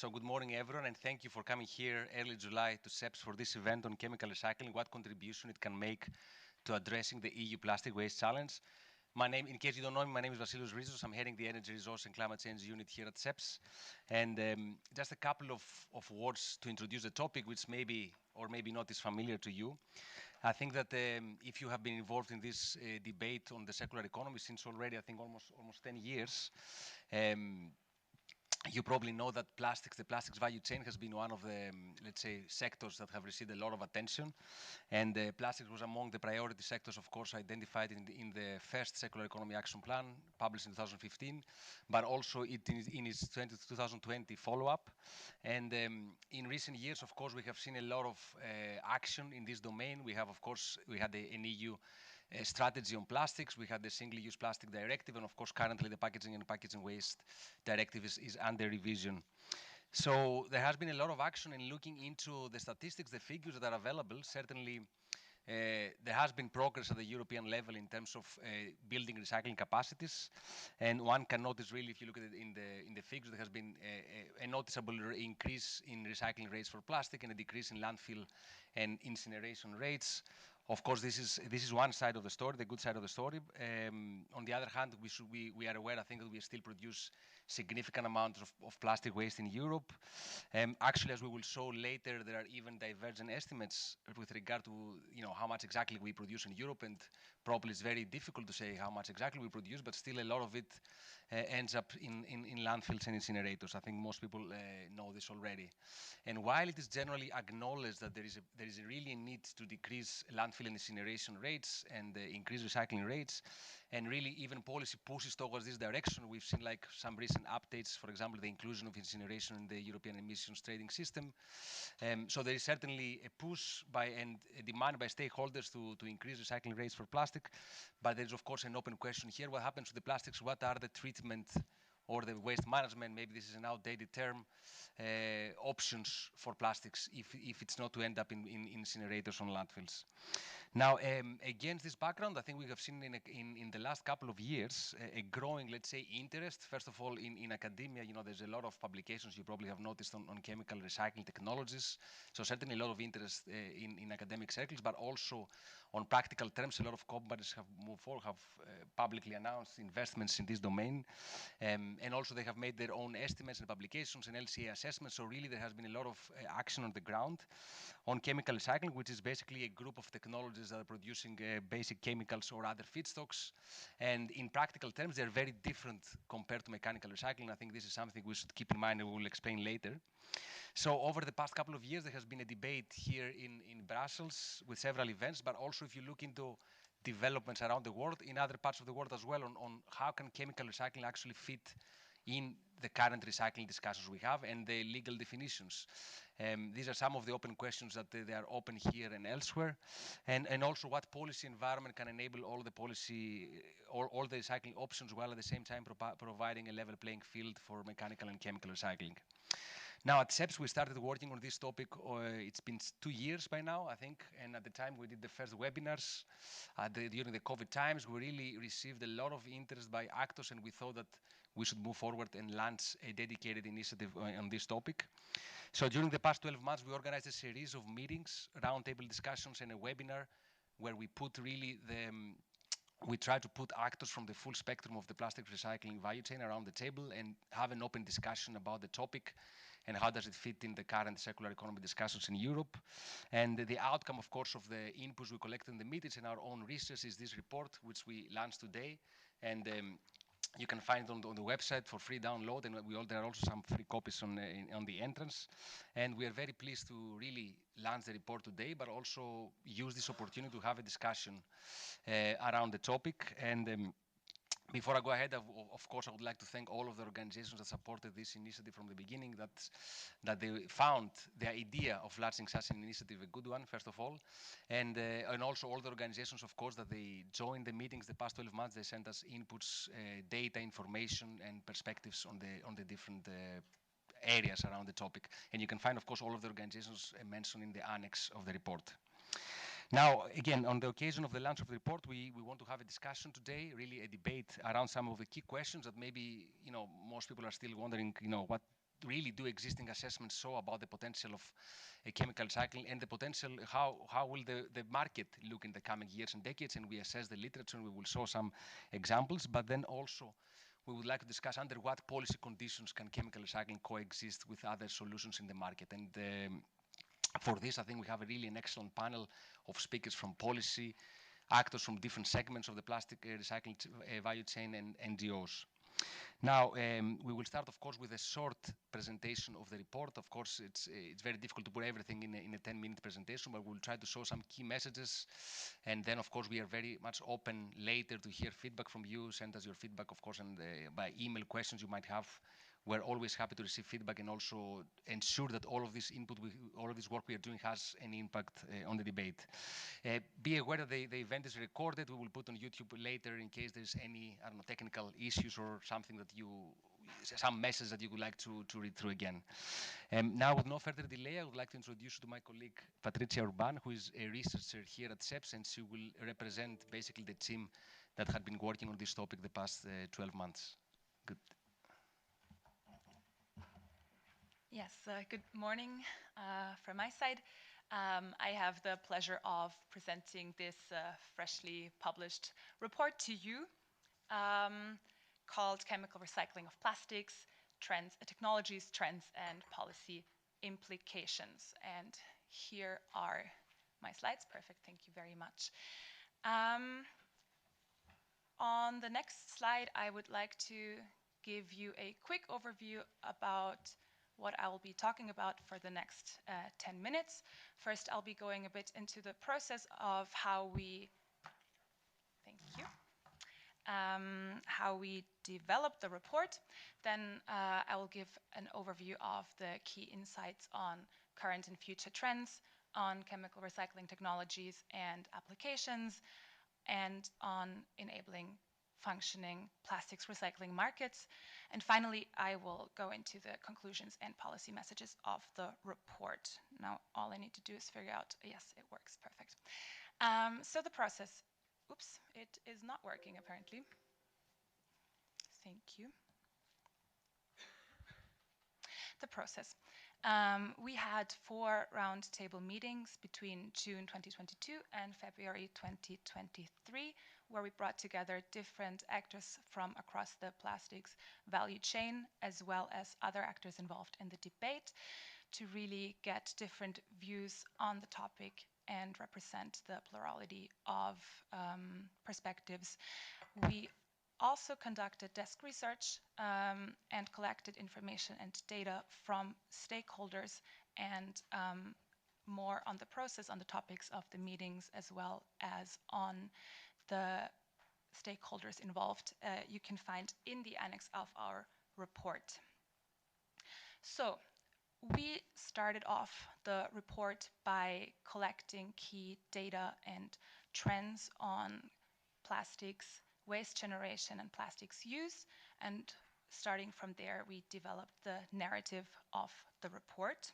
So good morning, everyone, and thank you for coming here early July to CEPS for this event on chemical recycling, what contribution it can make to addressing the EU plastic waste challenge. My name, in case you don't know me, my name is Vasilis Rizos. I'm heading the Energy Resource and Climate Change Unit here at CEPS. And just a couple of words to introduce the topic, which maybe or maybe not is familiar to you. I think that if you have been involved in this debate on the circular economy since already, I think almost 10 years, you probably know that the plastics value chain has been one of the, let's say, sectors that have received a lot of attention. And plastics was among the priority sectors, of course, identified in the first Circular Economy Action Plan, published in 2015, but also in its 2020 follow-up. And in recent years, of course, we have seen a lot of action in this domain. We have, of course, we had an EU strategy on plastics. We had the Single-Use Plastic Directive, and of course, currently the Packaging and Packaging Waste Directive is under revision. So there has been a lot of action in looking into the statistics, the figures that are available. Certainly, there has been progress at the European level in terms of building recycling capacities, and one can notice really, if you look at it in the figures, there has been a noticeable increase in recycling rates for plastic and a decrease in landfill and incineration rates. Of course, this is one side of the story, the good side of the story. On the other hand, we are aware, I think, that we still produce significant amounts of plastic waste in Europe. Actually, as we will show later, there are even divergent estimates with regard to how much exactly we produce in Europe, and probably it's very difficult to say how much exactly we produce, but still a lot of it ends up in landfills and incinerators. I think most people know this already. And while it is generally acknowledged that there is really a need to decrease landfill and incineration rates and increase recycling rates, and really even policy pushes towards this direction, we've seen like some recent updates, for example, the inclusion of incineration in the European emissions trading system. So there is certainly a push and a demand by stakeholders to increase recycling rates for plastic, but there's of course an open question here: what happens to the plastics? What are the treatment or the waste management, maybe this is an outdated term, options for plastics if it's not to end up in incinerators on landfills? Now, against this background, I think we have seen in the last couple of years a growing, let's say, interest. First of all, in academia, there's a lot of publications you probably have noticed on chemical recycling technologies. So certainly a lot of interest in academic circles, but also on practical terms, a lot of companies have moved forward, have publicly announced investments in this domain. And also they have made their own estimates and publications and LCA assessments. So really there has been a lot of action on the ground on chemical recycling, which is basically a group of technologies that are producing basic chemicals or other feedstocks. And in practical terms, they're very different compared to mechanical recycling. I think this is something we should keep in mind and we will explain later. So over the past couple of years, there has been a debate here in Brussels with several events, but also if you look into developments around the world, in other parts of the world as well, on how can chemical recycling actually fit in the current recycling discussions we have and the legal definitions. These are some of the open questions that they are open here and elsewhere, and also what policy environment can enable all the recycling options while at the same time providing a level playing field for mechanical and chemical recycling. Now at CEPS we started working on this topic, it's been 2 years by now, I think, and at the time we did the first webinars during the COVID times. We really received a lot of interest by actors, and we thought that we should move forward and launch a dedicated initiative on this topic. So during the past 12 months, we organized a series of meetings, roundtable discussions, and a webinar where we put really we try to put actors from the full spectrum of the plastic recycling value chain around the table and have an open discussion about the topic and how does it fit in the current circular economy discussions in Europe. And the outcome, of course, of the inputs we collected in the meetings and our own research is this report, which we launched today. And you can find it on the website for free download, and there are also some free copies on the entrance. And we are very pleased to really launch the report today, but also use this opportunity to have a discussion around the topic. And before I go ahead, of course, I would like to thank all of the organizations that supported this initiative from the beginning, that they found the idea of launching such an initiative a good one, first of all. And also all the organizations, of course, that they joined the meetings the past 12 months. They sent us inputs, data, information, and perspectives on the different areas around the topic. And you can find, of course, all of the organizations mentioned in the annex of the report. Now, again, on the occasion of the launch of the report, we want to have a discussion today, really a debate around some of the key questions that maybe, most people are still wondering, what really do existing assessments show about the potential of chemical recycling and the potential, how will the market look in the coming years and decades, and we assess the literature and we will show some examples, but then also we would like to discuss under what policy conditions can chemical recycling coexist with other solutions in the market. And for this, I think we have really an excellent panel of speakers from policy, actors from different segments of the plastic recycling value chain, and NGOs. Now, we will start, of course, with a short presentation of the report. Of course, it's very difficult to put everything in a 10-minute presentation, but we'll try to show some key messages. And then, of course, we are very much open later to hear feedback from you. Send us your feedback, of course, and by email questions you might have. We're always happy to receive feedback and also ensure that all of this input, all of this work we are doing has an impact on the debate. Be aware that the event is recorded. We will put on YouTube later in case there's any, I don't know, technical issues or something that some message that you would like to read through again. Now, with no further delay, I would like to introduce you to my colleague Patricia Urban, who is a researcher here at CEPS, and she will represent basically the team that had been working on this topic the past 12 months. Good. Yes, good morning from my side. I have the pleasure of presenting this freshly published report to you called Chemical Recycling of Plastics, Technologies, Trends, and Policy Implications. And here are my slides. Perfect, thank you very much. On the next slide, I would like to give you a quick overview about what I will be talking about for the next 10 minutes. First, I'll be going a bit into the process of how we, thank you, how we developed the report. Then I will give an overview of the key insights on current and future trends, on chemical recycling technologies and applications, and on enabling functioning plastics recycling markets. And finally, I will go into the conclusions and policy messages of the report. Now, all I need to do is figure out, yes, it works, perfect. So the process, oops, it is not working apparently. Thank you. The process. We had 4 roundtable meetings between June 2022 and February 2023, where we brought together different actors from across the plastics value chain, as well as other actors involved in the debate, to really get different views on the topic and represent the plurality of perspectives. We also conducted desk research and collected information and data from stakeholders, and more on the process, on the topics of the meetings, as well as on the stakeholders involved, you can find in the annex of our report. So we started off the report by collecting key data and trends on plastics waste generation and plastics use, and starting from there we developed the narrative of the report.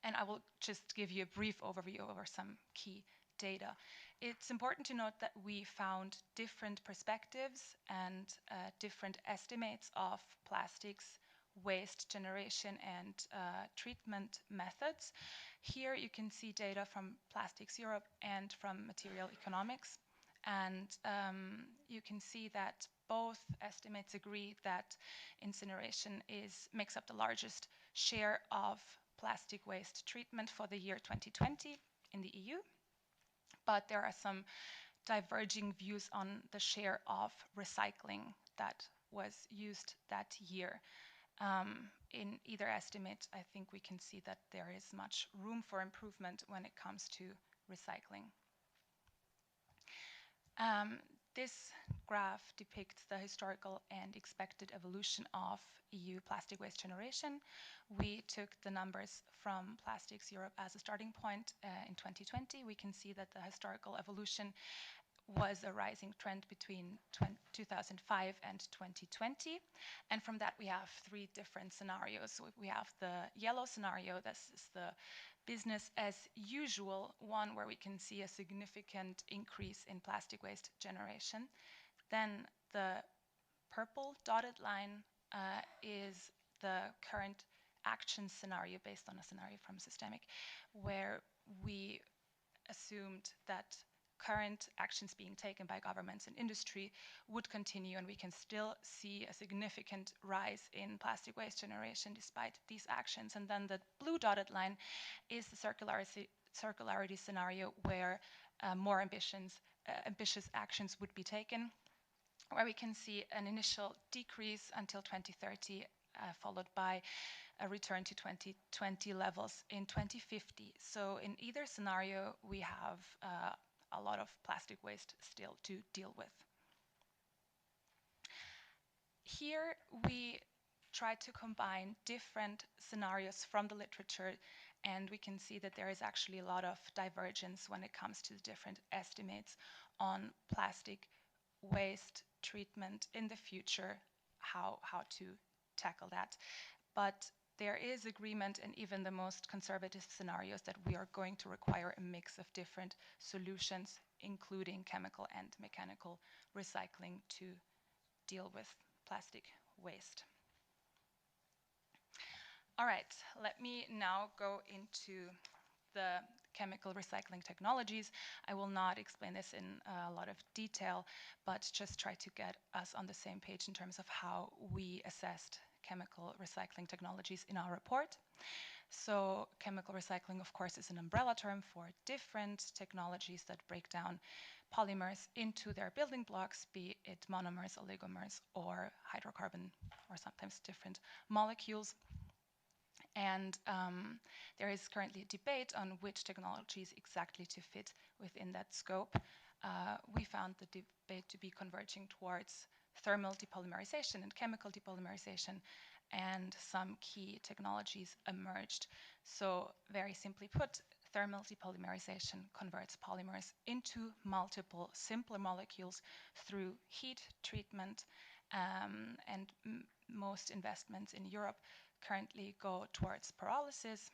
And I will just give you a brief overview over some key data. It's important to note that we found different perspectives and different estimates of plastics waste generation and treatment methods. Here you can see data from Plastics Europe and from Material Economics. And you can see that both estimates agree that incineration makes up the largest share of plastic waste treatment for the year 2020 in the EU. But there are some diverging views on the share of recycling that was used that year. In either estimate, I think we can see that there is much room for improvement when it comes to recycling. This graph depicts the historical and expected evolution of EU plastic waste generation. We took the numbers from Plastics Europe as a starting point in 2020. We can see that the historical evolution was a rising trend between 2005 and 2020. And from that, we have 3 different scenarios. We have the yellow scenario. This is the business as usual one, where we can see a significant increase in plastic waste generation. Then the purple dotted line is the current action scenario based on a scenario from Systemic, where we assumed that current actions being taken by governments and industry would continue, and we can still see a significant rise in plastic waste generation despite these actions. And then the blue dotted line is the circularity scenario, where more ambitious actions would be taken, where we can see an initial decrease until 2030, followed by a return to 2020 levels in 2050. So in either scenario, we have a lot of plastic waste still to deal with. Here we try to combine different scenarios from the literature, and we can see that there is actually a lot of divergence when it comes to the different estimates on plastic waste treatment in the future, how to tackle that. But there is agreement in even the most conservative scenarios that we are going to require a mix of different solutions, including chemical and mechanical recycling, to deal with plastic waste. All right, let me now go into the chemical recycling technologies. I will not explain this in a lot of detail, but just try to get us on the same page in terms of how we assessed chemical recycling technologies in our report. So chemical recycling, of course, is an umbrella term for different technologies that break down polymers into their building blocks, be it monomers, oligomers, or hydrocarbon, or sometimes different molecules. And there is currently a debate on which technologies exactly to fit within that scope. We found the debate to be converging towards thermal depolymerization and chemical depolymerization, and some key technologies emerged. So very simply put, thermal depolymerization converts polymers into multiple simpler molecules through heat treatment, and most investments in Europe currently go towards pyrolysis,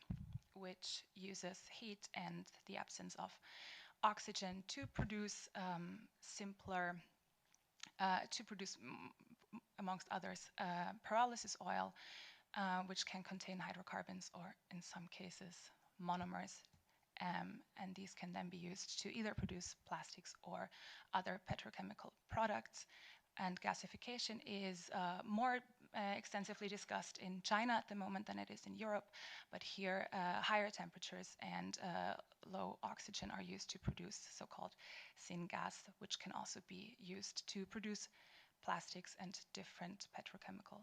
which uses heat and the absence of oxygen to produce simpler, amongst others, pyrolysis oil, which can contain hydrocarbons or, in some cases, monomers. And these can then be used to either produce plastics or other petrochemical products. And gasification is more extensively discussed in China at the moment than it is in Europe, but here higher temperatures and low oxygen are used to produce so-called syngas, which can also be used to produce plastics and different petrochemical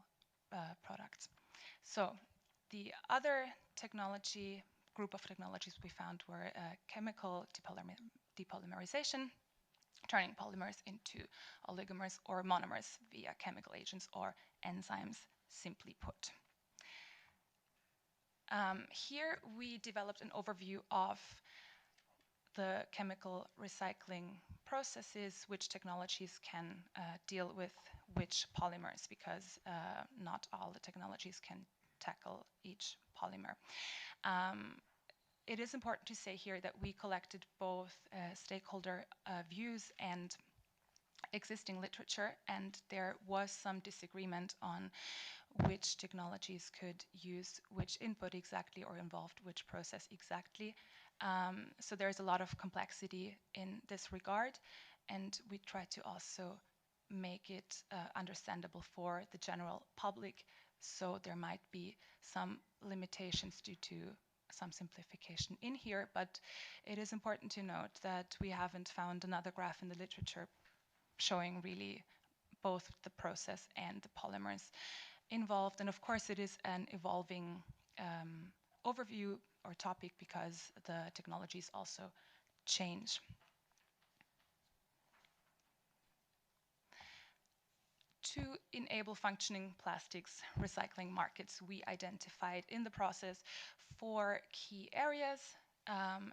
products. So the other group of technologies we found were chemical depolymerization, turning polymers into oligomers or monomers via chemical agents or enzymes, simply put. Here we developed an overview of the chemical recycling processes, which technologies can deal with which polymers, because not all the technologies can tackle each polymer. It is important to say here that we collected both stakeholder views and existing literature, and there was some disagreement on which technologies could use which input exactly or involved which process exactly. So there's a lot of complexity in this regard, and we try to also make it understandable for the general public. So there might be some limitations due to some simplification in here, but it is important to note that we haven't found another graph in the literature showing really both the process and the polymers involved. And of course, it is an evolving overview or topic because the technologies also change. To enable functioning plastics recycling markets, we identified in the process 4 key areas,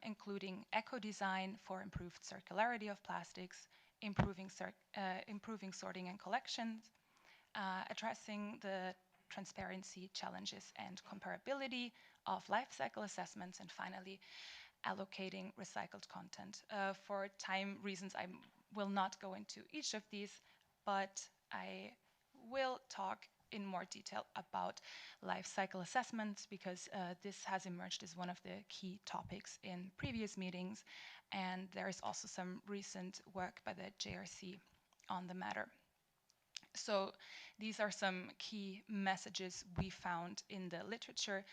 including eco-design for improved circularity of plastics, improving sorting and collections, addressing the transparency challenges and comparability of life cycle assessments, and finally, allocating recycled content. For time reasons, I will not go into each of these, but I will talk in more detail about life cycle assessments, because this has emerged as one of the key topics in previous meetings, and there is also some recent work by the JRC on the matter. So these are some key messages we found in the literature.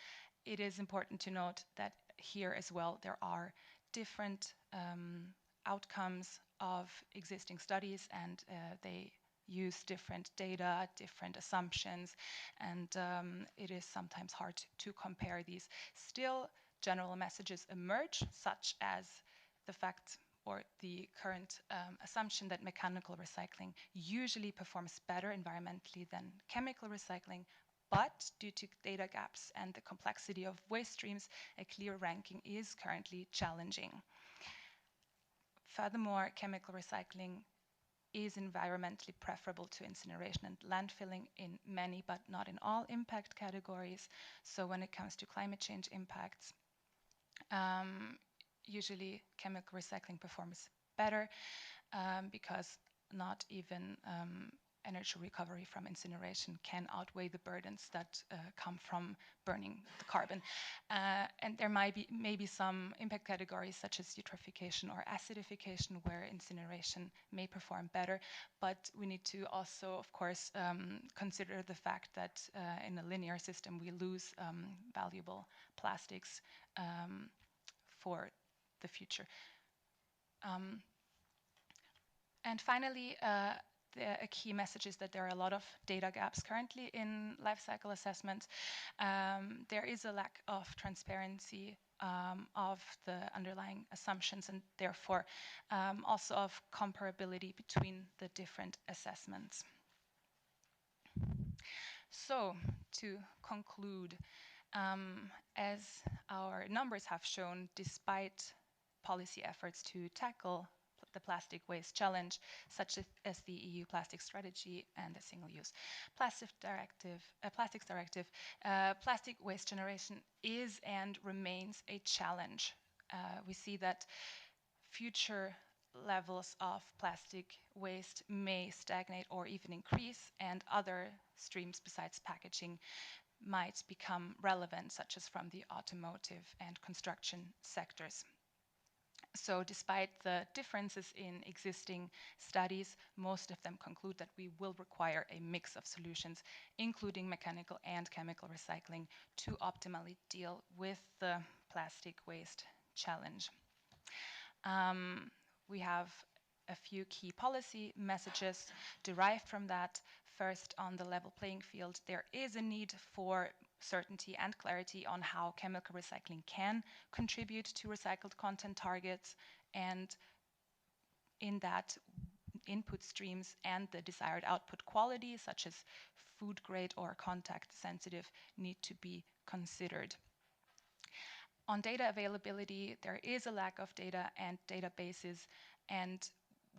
It is important to note that here as well there are different outcomes of existing studies, and they use different data, different assumptions, and it is sometimes hard to compare these. Still, general messages emerge, such as the fact or the current assumption that mechanical recycling usually performs better environmentally than chemical recycling, but due to data gaps and the complexity of waste streams, a clear ranking is currently challenging. Furthermore, chemical recycling is environmentally preferable to incineration and landfilling in many, but not in all, impact categories. So when it comes to climate change impacts, usually chemical recycling performs better because not even energy recovery from incineration can outweigh the burdens that come from burning the carbon. And there might be maybe some impact categories such as eutrophication or acidification where incineration may perform better, but we need to also, of course, consider the fact that in a linear system we lose valuable plastics for the future. And finally, a key message is that there are a lot of data gaps currently in life cycle assessment. There is a lack of transparency of the underlying assumptions, and therefore also of comparability between the different assessments. So, to conclude, as our numbers have shown, despite policy efforts to tackle the plastic waste challenge, such as the EU plastic strategy and the single-use plastics directive, plastic waste generation is and remains a challenge. We see that future levels of plastic waste may stagnate or even increase, and other streams besides packaging might become relevant, such as from the automotive and construction sectors. So despite the differences in existing studies, most of them conclude that we will require a mix of solutions, including mechanical and chemical recycling, to optimally deal with the plastic waste challenge. We have a few key policy messages derived from that. First, on the level playing field, there is a need for certainty and clarity on how chemical recycling can contribute to recycled content targets, and in that, input streams and the desired output quality, such as food grade or contact sensitive, need to be considered. On data availability, there is a lack of data and databases, and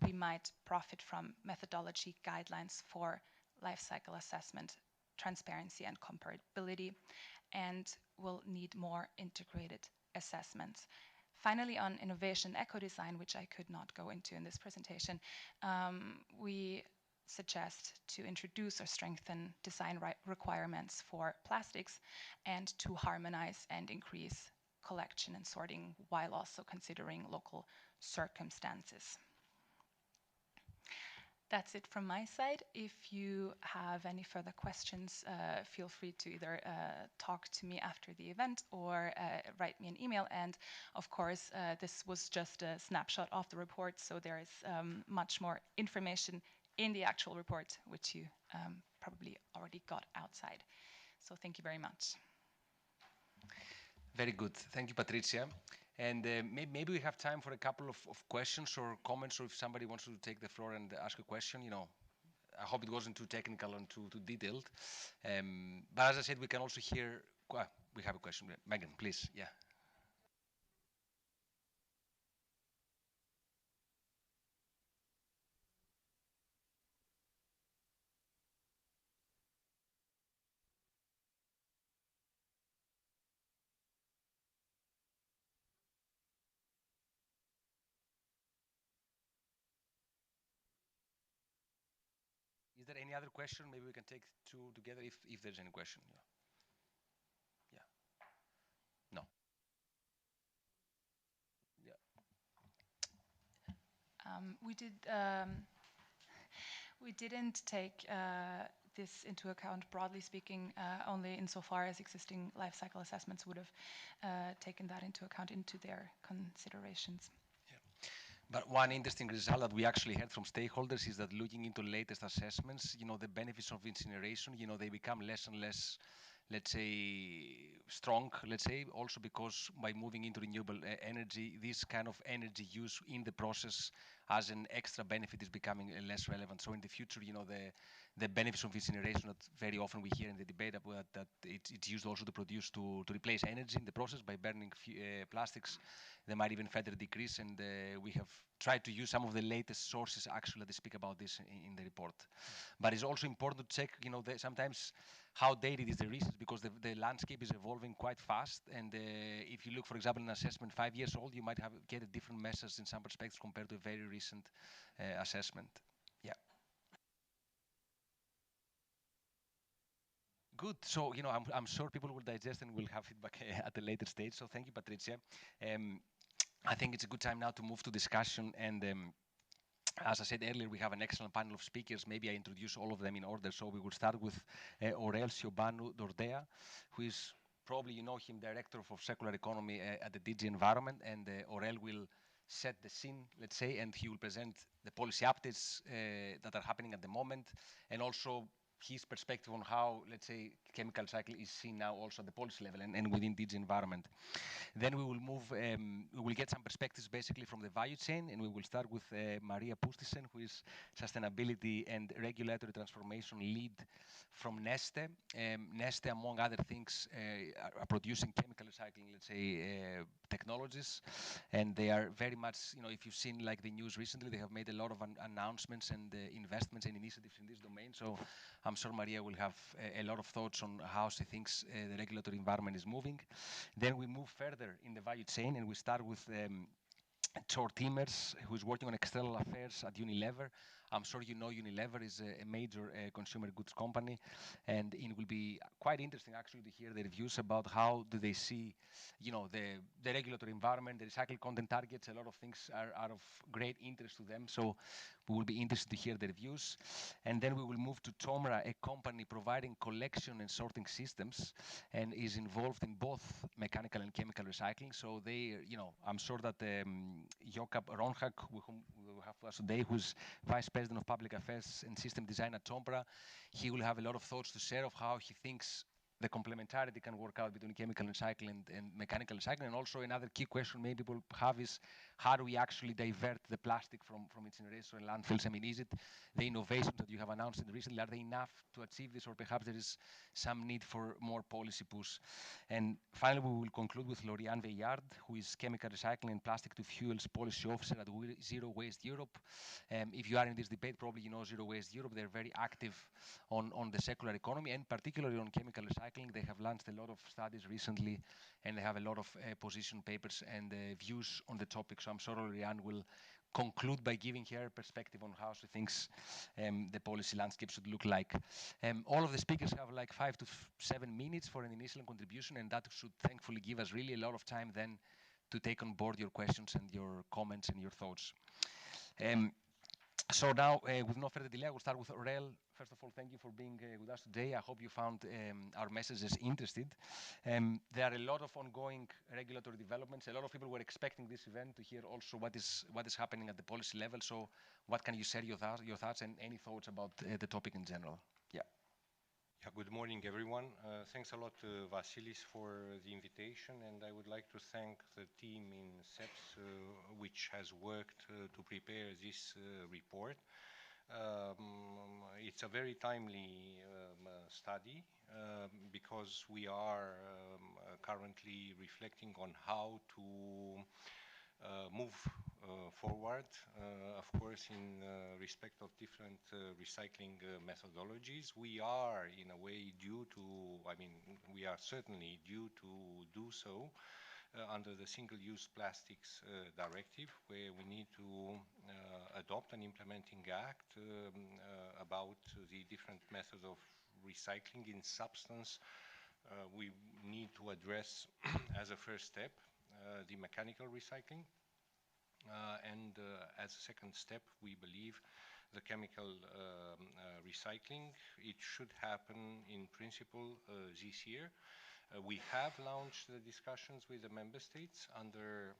we might profit from methodology guidelines for life cycle assessment, transparency and comparability, and will need more integrated assessments. Finally, on innovation eco-design, which I could not go into in this presentation, we suggest to introduce or strengthen design requirements for plastics and to harmonize and increase collection and sorting while also considering local circumstances. That's it from my side. If you have any further questions, feel free to either talk to me after the event or write me an email. And of course, this was just a snapshot of the report, so there is much more information in the actual report, which you probably already got outside. So thank you very much. Very good. Thank you, Patricia. And maybe we have time for a couple of questions or comments, or if somebody wants to take the floor and ask a question, you know, I hope it wasn't too technical and too detailed. But as I said, we can also hear, we have a question. Megan, please, yeah. Is there any other question? Maybe we can take two together if there's any question. Yeah. Yeah. No. Yeah. We didn't take this into account, broadly speaking, only insofar as existing life cycle assessments would have taken that into account into their considerations. Yeah. But one interesting result that we actually heard from stakeholders is that looking into latest assessments, the benefits of incineration, they become less and less, let's say, strong, let's say, also because by moving into renewable energy, this kind of energy use in the process as an extra benefit is becoming less relevant. So in the future, the benefits of incineration that very often we hear in the debate about that it's used also to produce, to replace energy in the process by burning plastics, they might even further decrease. And we have tried to use some of the latest sources actually that speak about this in the report. But it's also important to check, sometimes how dated is the research, because the landscape is evolving quite fast. And if you look, for example, an assessment 5 years old, you might get a different message in some respects compared to a very recent assessment. Yeah. Good. So, I'm sure people will digest and will have feedback at a later stage. So thank you, Patricia. I think it's a good time now to move to discussion. And as I said earlier, we have an excellent panel of speakers. Maybe I introduce all of them in order. So we will start with Aurel Siobanu Dordea, who is, probably you know him, Director of Circular Economy at the DG Environment. And Aurel will set the scene, let's say, and he will present the policy updates that are happening at the moment, and also his perspective on how, let's say, chemical cycle is seen now also at the policy level and within DG Environment. Then we will move, we will get some perspectives basically from the value chain, and we will start with Maria Pustisen, who is Sustainability and Regulatory Transformation Lead from Neste. Neste, among other things, are producing chemical recycling, let's say, technologies, and they are very much, if you've seen like the news recently, they have made a lot of announcements and investments and initiatives in this domain. So I'm sure Maria will have a lot of thoughts on how she thinks the regulatory environment is moving. Then we move further in the value chain, and we start with Thor Timmers, who is working on external affairs at Unilever. I'm sure you know Unilever is a major consumer goods company, and it will be quite interesting actually to hear their views about how do they see, the regulatory environment, the recycled content targets. A lot of things are of great interest to them, so we will be interested to hear their views. And then we will move to Tomra, a company providing collection and sorting systems, and is involved in both mechanical and chemical recycling. So they, I'm sure that Jokab Ronhak, whom we will have with us today, who's Vice President of Public Affairs and System Design at Tomra, he will have a lot of thoughts to share of how he thinks the complementarity can work out between chemical recycling and mechanical recycling. And also another key question maybe people have is, how do we actually divert the plastic from incineration and landfills? I mean, is it the innovations that you have announced recently, are they enough to achieve this, or perhaps there is some need for more policy push? And finally, we will conclude with Lauriane Veillard, who is Chemical Recycling and Plastic to Fuels Policy Officer at Zero Waste Europe. If you are in this debate, probably you know Zero Waste Europe. They're very active on the circular economy, and particularly on chemical recycling. They have launched a lot of studies recently, and they have a lot of position papers and views on the topic. So I'm sure Lauriane will conclude by giving her perspective on how she thinks the policy landscape should look like. All of the speakers have like 5 to 7 minutes for an initial contribution, and that should thankfully give us really a lot of time then to take on board your questions and your comments and your thoughts. So now, with no further delay, I will start with Aurel. First of all, thank you for being with us today. I hope you found our messages interesting. There are a lot of ongoing regulatory developments. A lot of people were expecting this event to hear also what is happening at the policy level. So what can you share your thoughts and any thoughts about the topic in general? Yeah. Yeah, good morning, everyone. Thanks a lot, Vasilis, for the invitation, and I would like to thank the team in SEPS, which has worked to prepare this report. It's a very timely study because we are currently reflecting on how to move forward, of course, in respect of different recycling methodologies. We are, in a way, we are certainly due to do so under the Single-Use Plastics Directive, where we need to adopt an implementing act about the different methods of recycling. In substance, we need to address as a first step the mechanical recycling, and as a second step, we believe the chemical recycling. It should happen in principle this year. We have launched the discussions with the member states under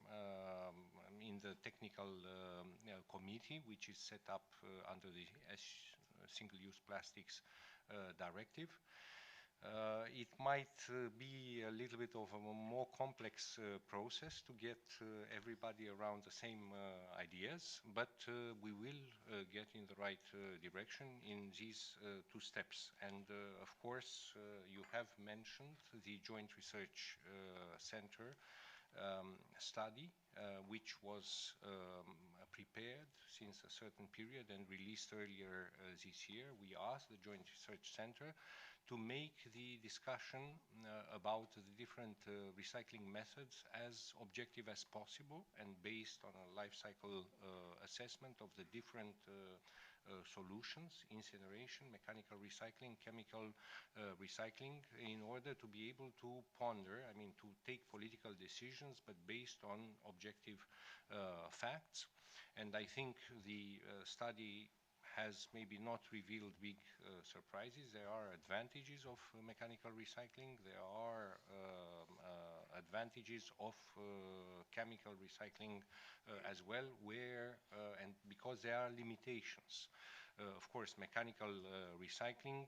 in the technical committee, which is set up under the Single-Use Plastics Directive. It might be a little bit of a more complex process to get everybody around the same ideas, but we will get in the right direction in these two steps. And of course, you have mentioned the Joint Research Center study, which was prepared since a certain period and released earlier this year. We asked the Joint Research Center to make the discussion about the different recycling methods as objective as possible and based on a life cycle assessment of the different solutions: incineration, mechanical recycling, chemical recycling, in order to be able to ponder, I mean, to take political decisions, but based on objective facts. And I think the study has maybe not revealed big surprises. There are advantages of mechanical recycling. There are advantages of chemical recycling as well, where and because there are limitations. Of course, mechanical recycling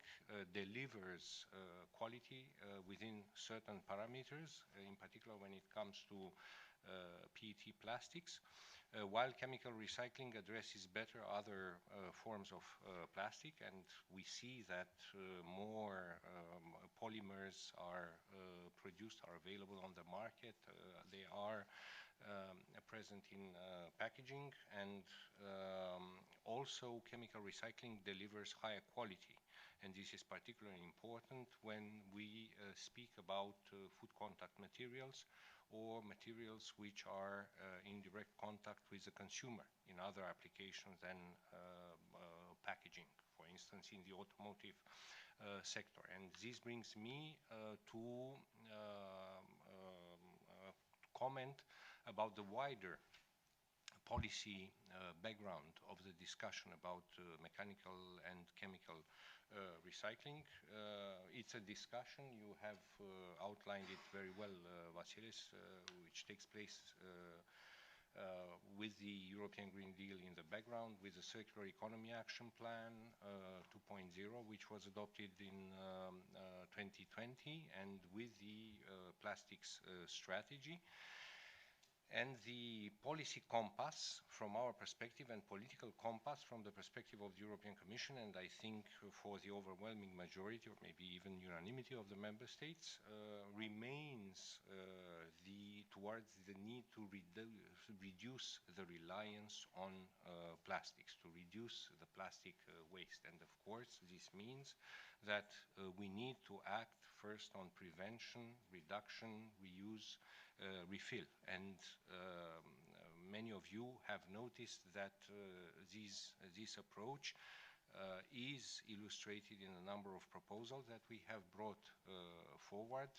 delivers quality within certain parameters, in particular when it comes to PET plastics. While chemical recycling addresses better other forms of plastic, and we see that more polymers are produced, are available on the market, they are present in packaging, and also chemical recycling delivers higher quality. And this is particularly important when we speak about food contact materials or materials which are in direct contact with the consumer in other applications than packaging, for instance, in the automotive sector. And this brings me to comment about the wider policy background of the discussion about mechanical and chemical recycling. It's a discussion, you have outlined it very well, Vasilis, which takes place with the European Green Deal in the background, with the Circular Economy Action Plan 2.0, which was adopted in 2020, and with the plastics strategy. And the policy compass from our perspective and political compass from the perspective of the European Commission, and I think for the overwhelming majority or maybe even unanimity of the member states, remains towards the need to reduce the reliance on plastics, to reduce the plastic waste. And of course, this means that we need to act first on prevention, reduction, reuse, refill. And many of you have noticed that this approach is illustrated in a number of proposals that we have brought forward.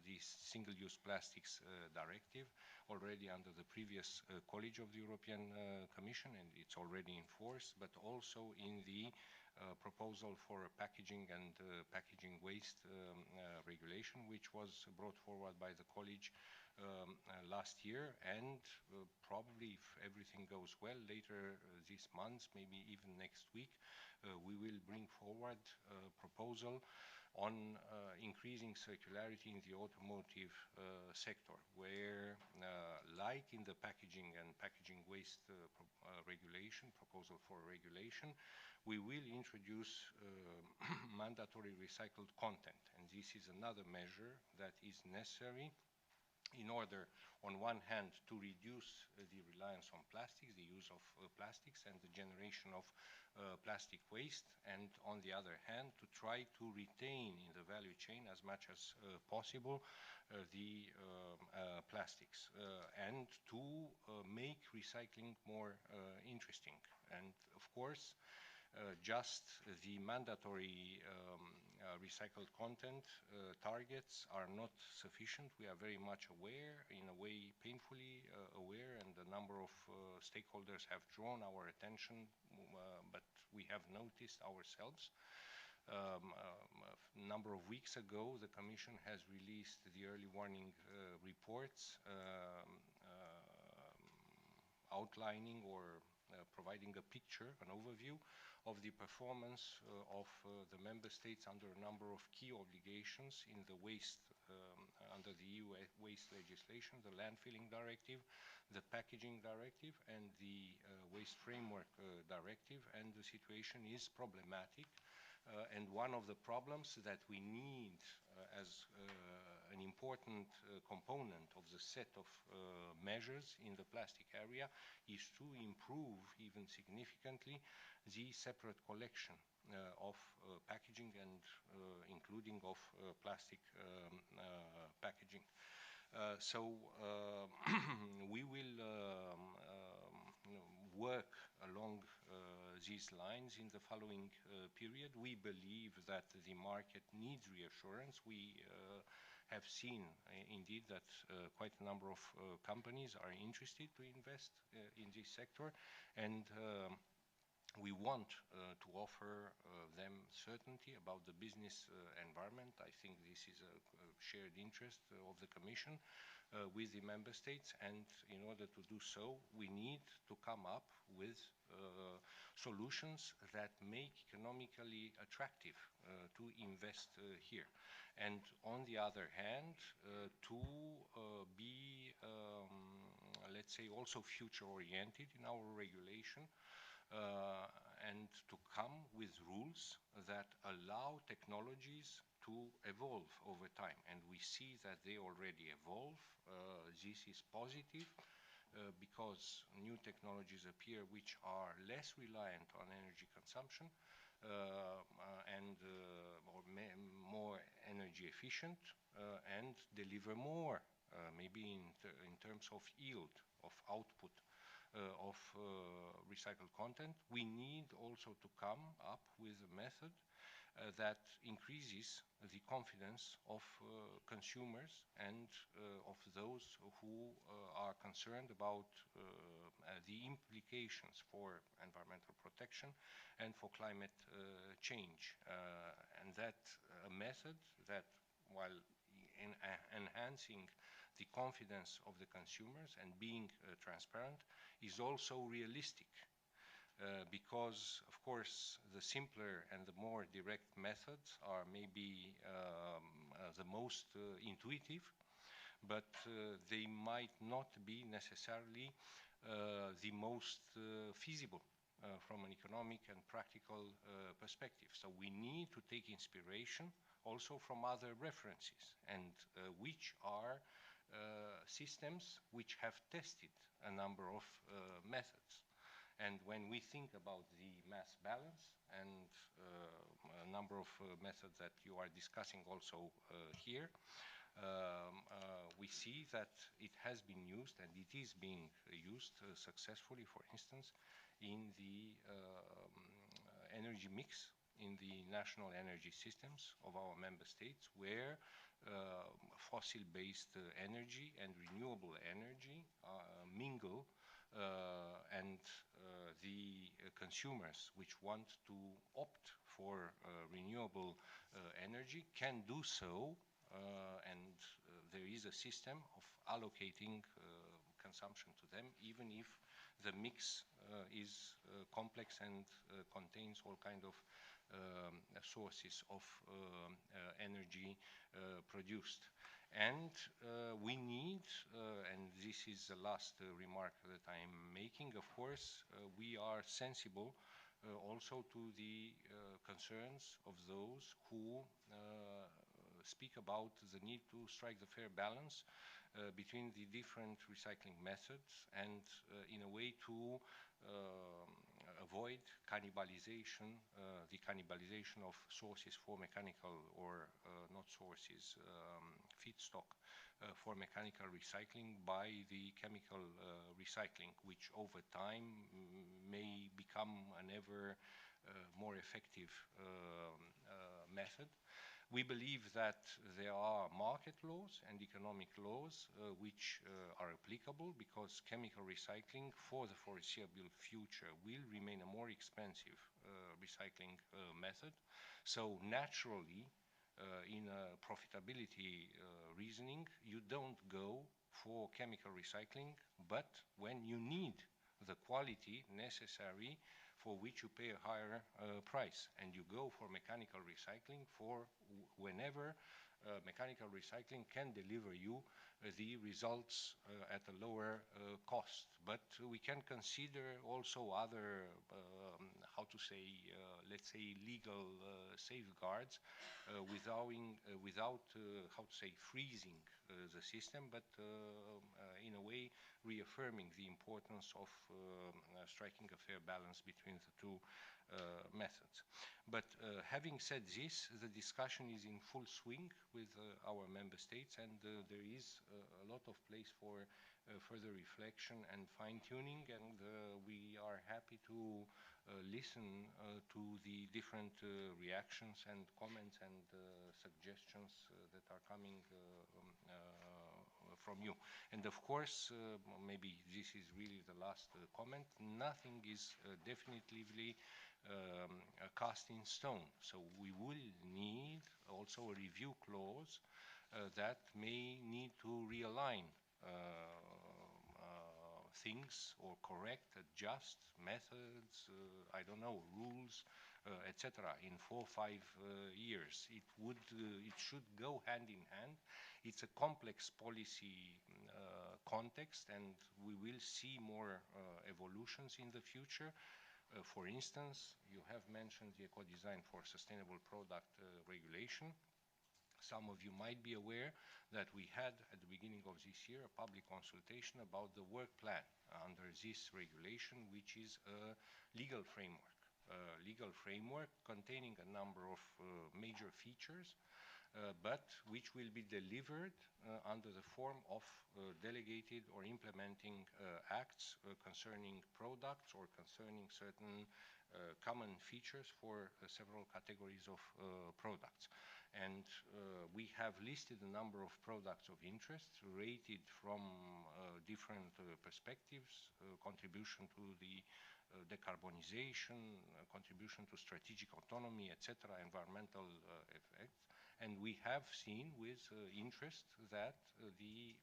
The Single-Use Plastics Directive, already under the previous College of the European Commission, and it's already in force, but also in the proposal for packaging and packaging waste regulation, which was brought forward by the college last year, and probably, if everything goes well, later this month, maybe even next week, we will bring forward a proposal on increasing circularity in the automotive sector, where, like in the packaging and packaging waste regulation, proposal for regulation, we will introduce mandatory recycled content. And this is another measure that is necessary in order, on one hand, to reduce the reliance on plastics, the use of plastics and the generation of plastic waste, and on the other hand, to try to retain in the value chain as much as possible the plastics and to make recycling more interesting. And of course, just the mandatory recycled content targets are not sufficient. We are very much aware, in a way painfully aware, and a number of stakeholders have drawn our attention, but we have noticed ourselves. A number of weeks ago, the Commission has released the early warning reports outlining or providing a picture, an overview of the performance of the member states under a number of key obligations in the waste, under the EU waste legislation, the landfilling directive, the packaging directive, and the waste framework directive, and the situation is problematic. And one of the problems that we need as an important component of the set of measures in the plastic area is to improve even significantly the separate collection of packaging and including of plastic packaging. So we will work along these lines in the following period. We believe that the market needs reassurance. We have seen indeed that quite a number of companies are interested to invest in this sector, and we want to offer them certainty about the business environment. I think this is a shared interest of the Commission with the member states, and in order to do so, we need to come up with solutions that make economically attractive to invest here. And on the other hand, to be, let's say, also future-oriented in our regulation, and to come with rules that allow technologies to evolve over time. And we see that they already evolve. This is positive because new technologies appear which are less reliant on energy consumption and more energy efficient and deliver more, maybe in terms of yield, of output of recycled content. We need also to come up with a method that increases the confidence of consumers and of those who are concerned about the implications for environmental protection and for climate change. And that a method that, while enhancing the confidence of the consumers and being transparent, is also realistic. Because, of course, the simpler and the more direct methods are maybe the most intuitive, but they might not be necessarily the most feasible from an economic and practical perspective. So we need to take inspiration also from other references, and which are systems which have tested a number of methods. And when we think about the mass balance and a number of methods that you are discussing also here, we see that it has been used and it is being used successfully, for instance, in the energy mix in the national energy systems of our member states, where fossil-based energy and renewable energy mingle, and the consumers which want to opt for renewable energy can do so, and there is a system of allocating consumption to them, even if the mix is complex and contains all kind of sources of energy produced. And we need, and this is the last remark that I'm making, of course, we are sensible also to the concerns of those who speak about the need to strike the fair balance between the different recycling methods and in a way to avoid cannibalization, the cannibalization of sources for mechanical or not sources, feedstock for mechanical recycling by the chemical recycling, which over time may become an ever more effective method. We believe that there are market laws and economic laws which are applicable, because chemical recycling for the foreseeable future will remain a more expensive recycling method. So naturally, in a profitability reasoning, you don't go for chemical recycling, but when you need the quality necessary for which you pay a higher price, and you go for mechanical recycling for whenever mechanical recycling can deliver you the results at a lower cost. But we can consider also other, how to say, let's say legal safeguards without how to say, freezing the system, but in a way reaffirming the importance of striking a fair balance between the two methods. But having said this, the discussion is in full swing with our member states, and there is a lot of place for further reflection and fine-tuning, and we are happy to listen to the different reactions and comments and suggestions that are coming from you. And of course, maybe this is really the last comment, nothing is definitively cast in stone. So we will need also a review clause that may need to realign things, or correct, adjust methods, I don't know, rules, etc. in 4 or 5 years. It should go hand in hand. It's a complex policy context, and we will see more evolutions in the future. For instance, you have mentioned the eco-design for sustainable product regulation. Some of you might be aware that we had at the beginning of this year a public consultation about the work plan under this regulation, which is a legal framework containing a number of major features, but which will be delivered under the form of delegated or implementing acts concerning products or concerning certain common features for several categories of products. And we have listed a number of products of interest rated from different perspectives, contribution to the decarbonization, contribution to strategic autonomy, etc., environmental effects. And we have seen with interest that the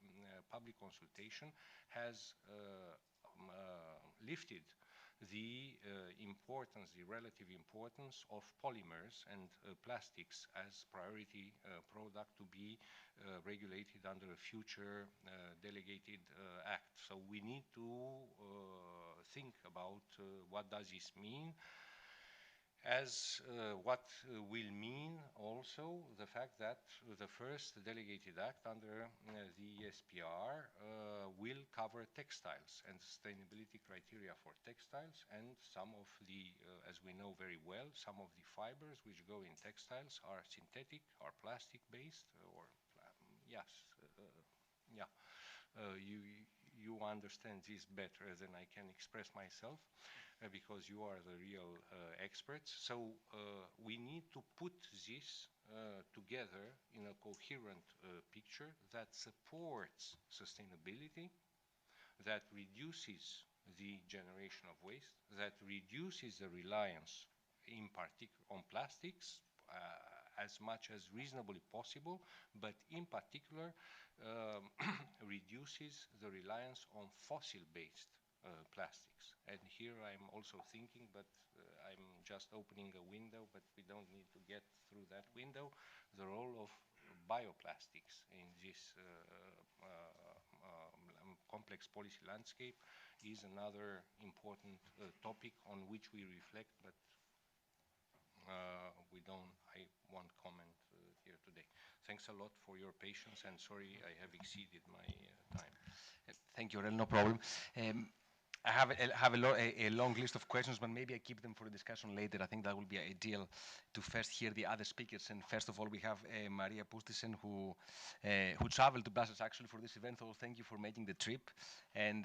public consultation has lifted the importance, the relative importance of polymers and plastics as priority product to be regulated under a future delegated act. So we need to think about what does this mean, as what will mean also the fact that the first delegated act under the SPR will cover textiles and sustainability criteria for textiles, and some of the, as we know very well, some of the fibers which go in textiles are synthetic, are plastic based, or yes, yeah. You understand this better than I can express myself, because you are the real experts. So we need to put this together in a coherent picture that supports sustainability, that reduces the generation of waste, that reduces the reliance in particular on plastics as much as reasonably possible, but in particular reduces the reliance on fossil-based plastics. And here I'm also thinking, but I'm just opening a window, but we don't need to get through that window, the role of bioplastics in this complex policy landscape is another important topic on which we reflect, but I won't comment here today. Thanks a lot for your patience, and sorry I have exceeded my time. Thank you, Aurel, no problem. I have a long list of questions, but maybe I keep them for the discussion later. I think that will be ideal to first hear the other speakers. And first of all, we have Maria Pustisen, who traveled to Brussels actually for this event. So thank you for making the trip. And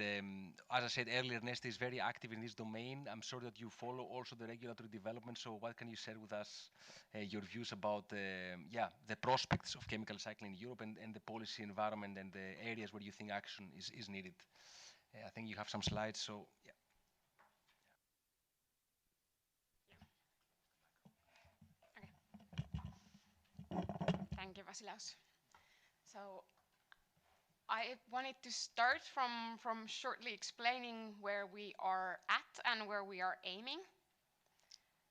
as I said earlier, Neste is very active in this domain. I'm sure that you follow also the regulatory development. So what can you share with us, your views about the prospects of chemical recycling in Europe and the policy environment and the areas where you think action is needed? I think you have some slides, so yeah. Okay. Thank you, Vasilaus. So I wanted to start from shortly explaining where we are at and where we are aiming.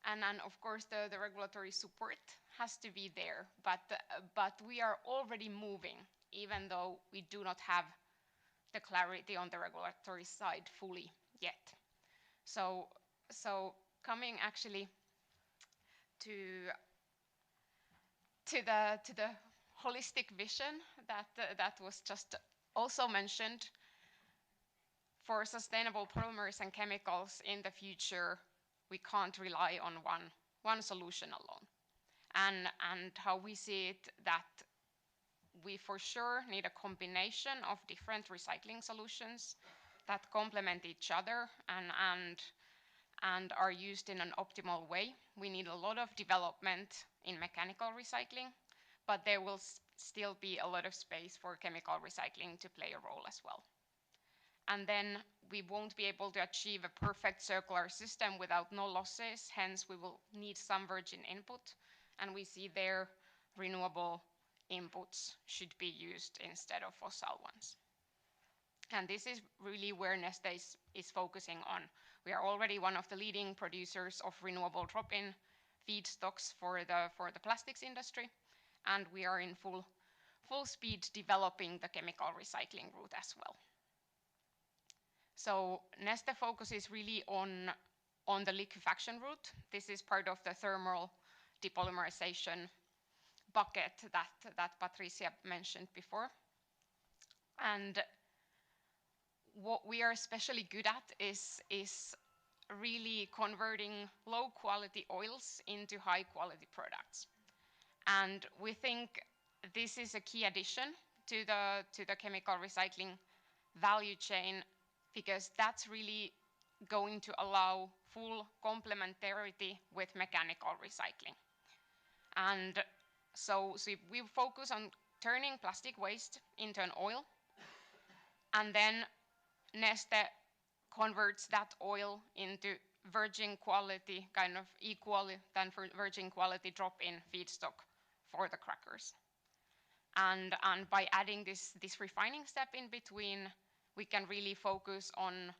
And then, of course, the regulatory support has to be there, but we are already moving, even though we do not have the clarity on the regulatory side fully yet. So coming actually to the holistic vision that was just also mentioned, for sustainable polymers and chemicals in the future, we can't rely on one solution alone. And how we see it, that we for sure need a combination of different recycling solutions that complement each other and are used in an optimal way. We need a lot of development in mechanical recycling, but there will still be a lot of space for chemical recycling to play a role as well. And then we won't be able to achieve a perfect circular system without no losses, hence we will need some virgin input, and we see there renewable inputs should be used instead of fossil ones. And this is really where Neste is focusing on. We are already one of the leading producers of renewable drop-in feedstocks for the plastics industry, and we are in full speed developing the chemical recycling route as well. So Neste focuses really on the liquefaction route. This is part of the thermal depolymerization bucket that Patricia mentioned before. And what we are especially good at is really converting low quality oils into high quality products. And we think this is a key addition to the chemical recycling value chain, because that's really going to allow full complementarity with mechanical recycling. And so we focus on turning plastic waste into an oil, and then Neste converts that oil into virgin quality, kind of equally than for virgin quality drop-in feedstock for the crackers. And by adding this refining step in between, we can really focus on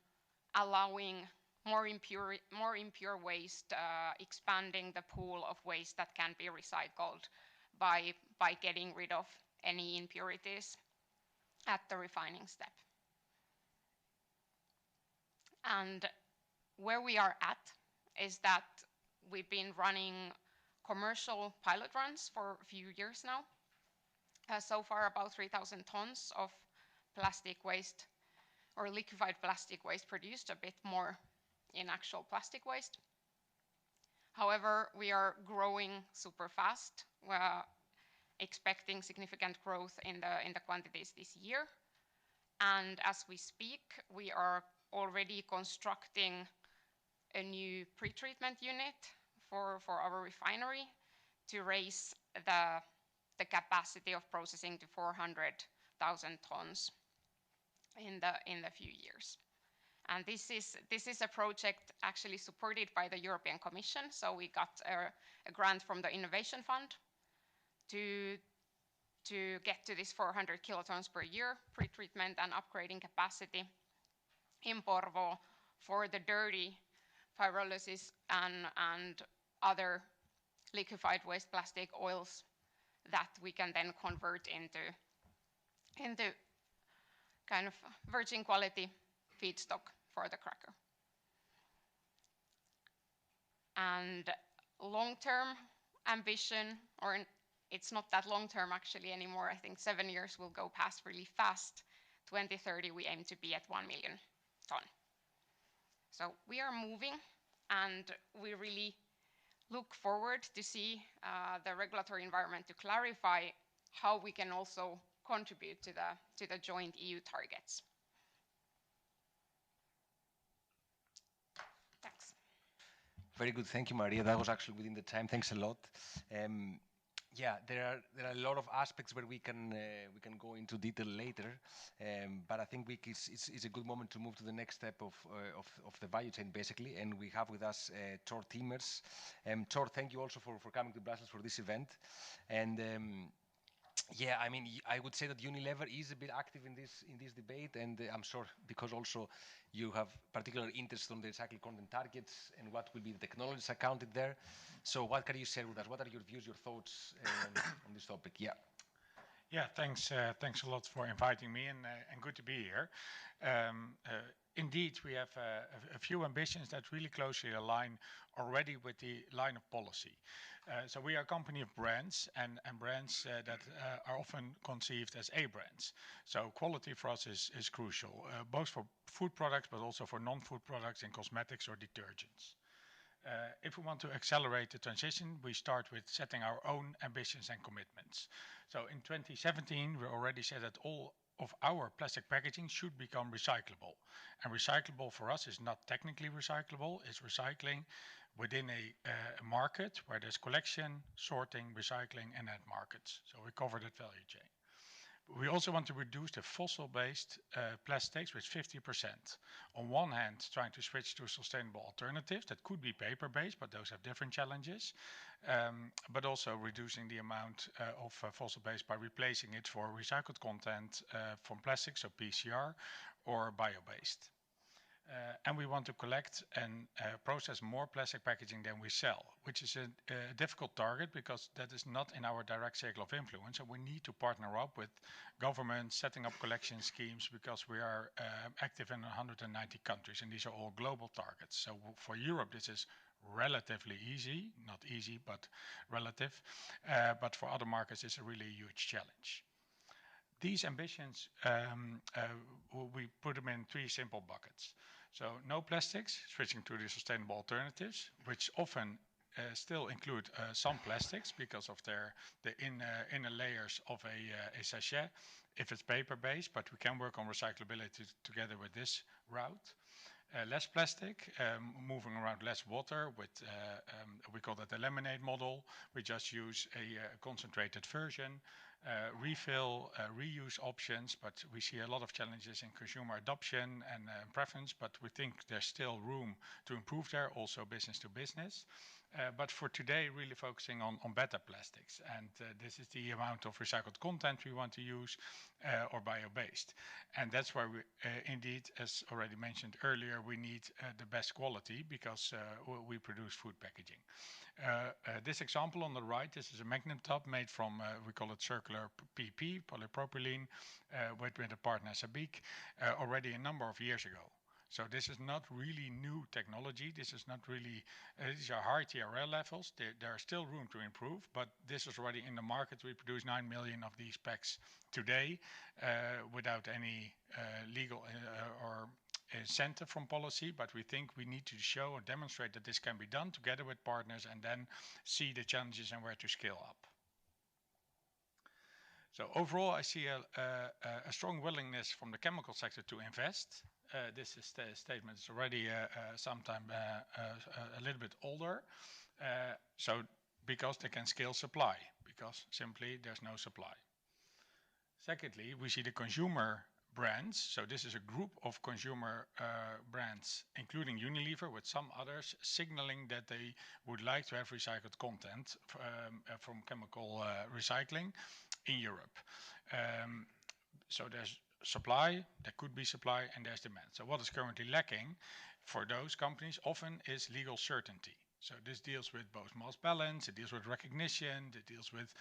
allowing more impure waste, expanding the pool of waste that can be recycled by getting rid of any impurities at the refining step. And where we are at is that we've been running commercial pilot runs for a few years now. So far, about 3,000 tons of plastic waste or liquefied plastic waste produced, a bit more in actual plastic waste. However, we are growing super fast. We're expecting significant growth in the quantities this year. And as we speak, we are already constructing a new pretreatment unit for our refinery to raise the capacity of processing to 400,000 tons in the few years. And this is a project actually supported by the European Commission. So we got a grant from the Innovation Fund to get to this 400 kilotons per year pretreatment and upgrading capacity in Porvoo for the dirty pyrolysis and other liquefied waste plastic oils that we can then convert into kind of virgin quality feedstock for the cracker. And long-term ambition or it's not that long term actually anymore. I think 7 years will go past really fast. 2030, we aim to be at 1 million ton. So we are moving, and we really look forward to see the regulatory environment to clarify how we can also contribute to the joint EU targets. Thanks. Very good. Thank you, Maria. That was actually within the time. Thanks a lot. Yeah, there are a lot of aspects where we can go into detail later, but I think it's a good moment to move to the next step of the value chain, basically. And we have with us Tor Timmers. Tor, thank you also for coming to Brussels for this event. And yeah, I mean, I would say that Unilever is a bit active in this debate, and I'm sure because also you have particular interest on the recycled content targets and what will be the technologies accounted there. So what can you share with us? What are your views, your thoughts on this topic? Yeah. Yeah, thanks a lot for inviting me, and good to be here. Indeed, we have a few ambitions that really closely align already with the line of policy. So we are a company of brands, and brands that are often conceived as A brands. So quality for us is crucial, both for food products, but also for non-food products in cosmetics or detergents. If we want to accelerate the transition, we start with setting our own ambitions and commitments. So in 2017, we already said that all of our plastic packaging should become recyclable. And recyclable for us is not technically recyclable, it's recycling within a market where there's collection, sorting, recycling, and end markets. So we cover that value chain. We also want to reduce the fossil-based plastics with 50%. On one hand, trying to switch to sustainable alternatives that could be paper-based, but those have different challenges. But also reducing the amount of fossil-based by replacing it for recycled content from plastics, so PCR, or bio-based. And we want to collect and process more plastic packaging than we sell, which is a difficult target because that is not in our direct circle of influence. And we need to partner up with governments, setting up collection schemes, because we are active in 190 countries, and these are all global targets. So for Europe, this is relatively easy, not easy, but relative. But for other markets, it's a really huge challenge. These ambitions, we put them in 3 simple buckets. So no plastics, switching to the sustainable alternatives, which often still include some plastics because of the inner layers of a sachet, if it's paper-based, but we can work on recyclability together with this route. Less plastic, moving around less water with, we call that the lemonade model. We just use a concentrated version. Refill, reuse options, but we see a lot of challenges in consumer adoption and preference, but we think there's still room to improve there, also business to business. But for today, really focusing on better plastics. And this is the amount of recycled content we want to use or bio-based. And that's why we, indeed, as already mentioned earlier, we need the best quality because we produce food packaging. This example on the right, this is a magnum tub made from, we call it circular PP, polypropylene, with a partner, Sabic, already a number of years ago. So this is not really new technology. This is not really, these are high TRL levels. There are still room to improve, but this is already in the market. We produce 9 million of these packs today without any legal or incentive from policy, but we think we need to show or demonstrate that this can be done together with partners and then see the challenges and where to scale up. So overall, I see a strong willingness from the chemical sector to invest. This statement is already sometime a little bit older. So because they can scale supply, because simply there's no supply. Secondly, we see the consumer brands. So this is a group of consumer brands, including Unilever, with some others, signaling that they would like to have recycled content from chemical recycling in Europe. So there's supply, there could be supply, and there's demand. So what is currently lacking for those companies often is legal certainty. So this deals with both mass balance, it deals with recognition, it deals with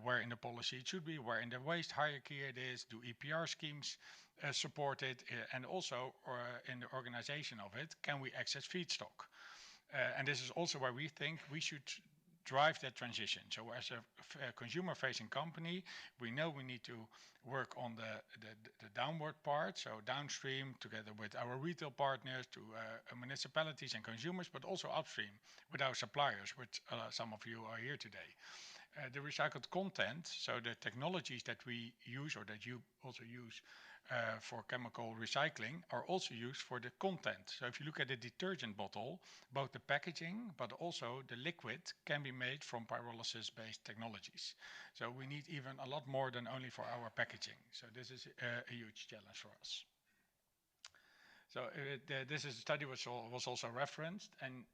where in the policy it should be, where in the waste hierarchy it is, do EPR schemes support it, and also in the organization of it, can we access feedstock? And this is also where we think we should drive that transition. So as a consumer-facing company, we know we need to work on the downward part, so downstream together with our retail partners to municipalities and consumers, but also upstream with our suppliers, which some of you are here today. The recycled content, so the technologies that we use or that you also use for chemical recycling are also used for the content. So if you look at the detergent bottle, both the packaging but also the liquid can be made from pyrolysis-based technologies. So we need even a lot more than only for our packaging. So this is a huge challenge for us. So this is a study which was also referenced, and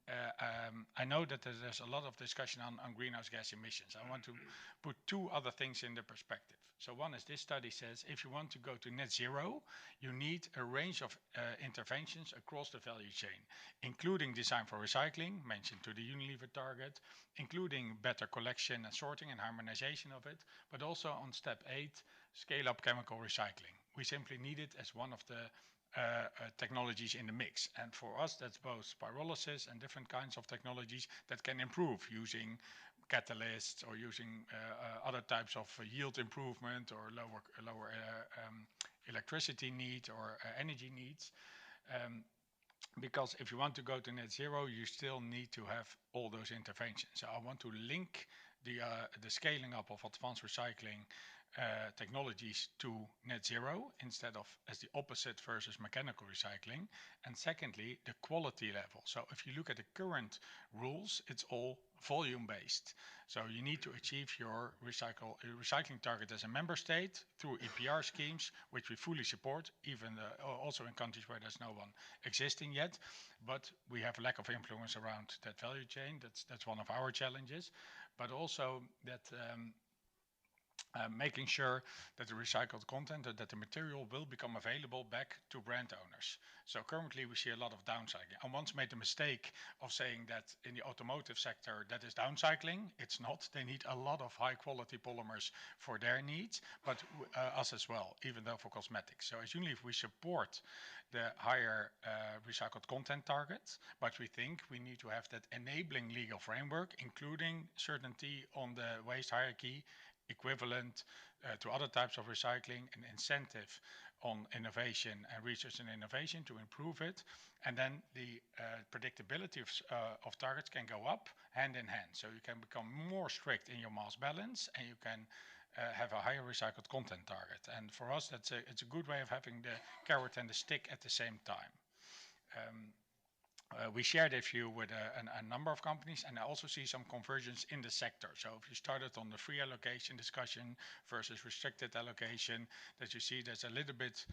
I know that there's a lot of discussion on greenhouse gas emissions. I want to put two other things in the perspective. So one is this study says if you want to go to net zero, you need a range of interventions across the value chain, including design for recycling, mentioned to the Unilever target, including better collection and sorting and harmonization of it, but also on step 8, scale up chemical recycling. We simply need it as one of the technologies in the mix. And for us, that's both pyrolysis and different kinds of technologies that can improve using catalysts or using other types of yield improvement or lower electricity need or energy needs. Because if you want to go to net zero, you still need to have all those interventions. So I want to link the scaling up of advanced recycling technologies to net zero instead of as the opposite versus mechanical recycling. And secondly, the quality level. So if you look at the current rules, it's all volume based. So you need to achieve your recycling target as a member state through EPR schemes, which we fully support, even also in countries where there's no one existing yet. But we have a lack of influence around that value chain. That's one of our challenges. But also that making sure that the recycled content, that the material will become available back to brand owners. So currently we see a lot of downcycling. I once made the mistake of saying that in the automotive sector that is downcycling. It's not. They need a lot of high quality polymers for their needs, but us as well, even though for cosmetics. So as Unilever, we support the higher recycled content targets, but we think we need to have that enabling legal framework, including certainty on the waste hierarchy, equivalent to other types of recycling, an incentive on innovation and research and innovation to improve it. And then the predictability of targets can go up hand in hand. So you can become more strict in your mass balance and you can have a higher recycled content target. And for us, it's a good way of having the carrot and the stick at the same time. We share that view with a number of companies, and I also see some convergence in the sector. So if you started on the free allocation discussion versus restricted allocation, that you see there's a little bit,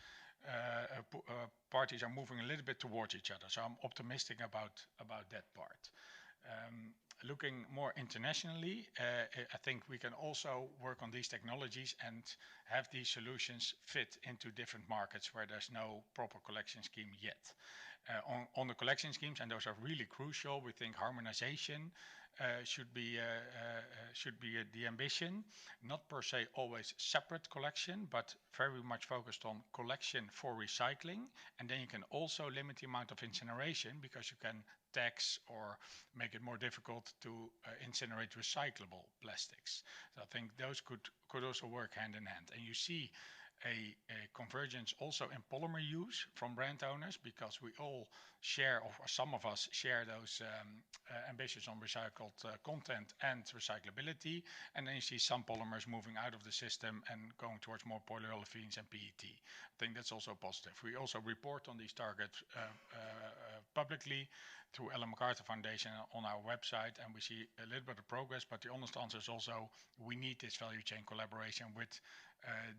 parties are moving a little bit towards each other. So I'm optimistic about that part. Looking more internationally, I think we can also work on these technologies and have these solutions fit into different markets where there's no proper collection scheme yet. On the collection schemes, and those are really crucial, we think harmonization should be the ambition, not per se always separate collection, but very much focused on collection for recycling. And then you can also limit the amount of incineration because you can tax or make it more difficult to incinerate recyclable plastics. So I think those could also work hand in hand. And you see a convergence also in polymer use from brand owners, because we all share, or some of us share, those ambitions on recycled content and recyclability. And then you see some polymers moving out of the system and going towards more polyolefins and PET. I think that's also positive. We also report on these targets publicly through Ellen MacArthur Foundation on our website, and we see a little bit of progress, but the honest answer is also we need this value chain collaboration with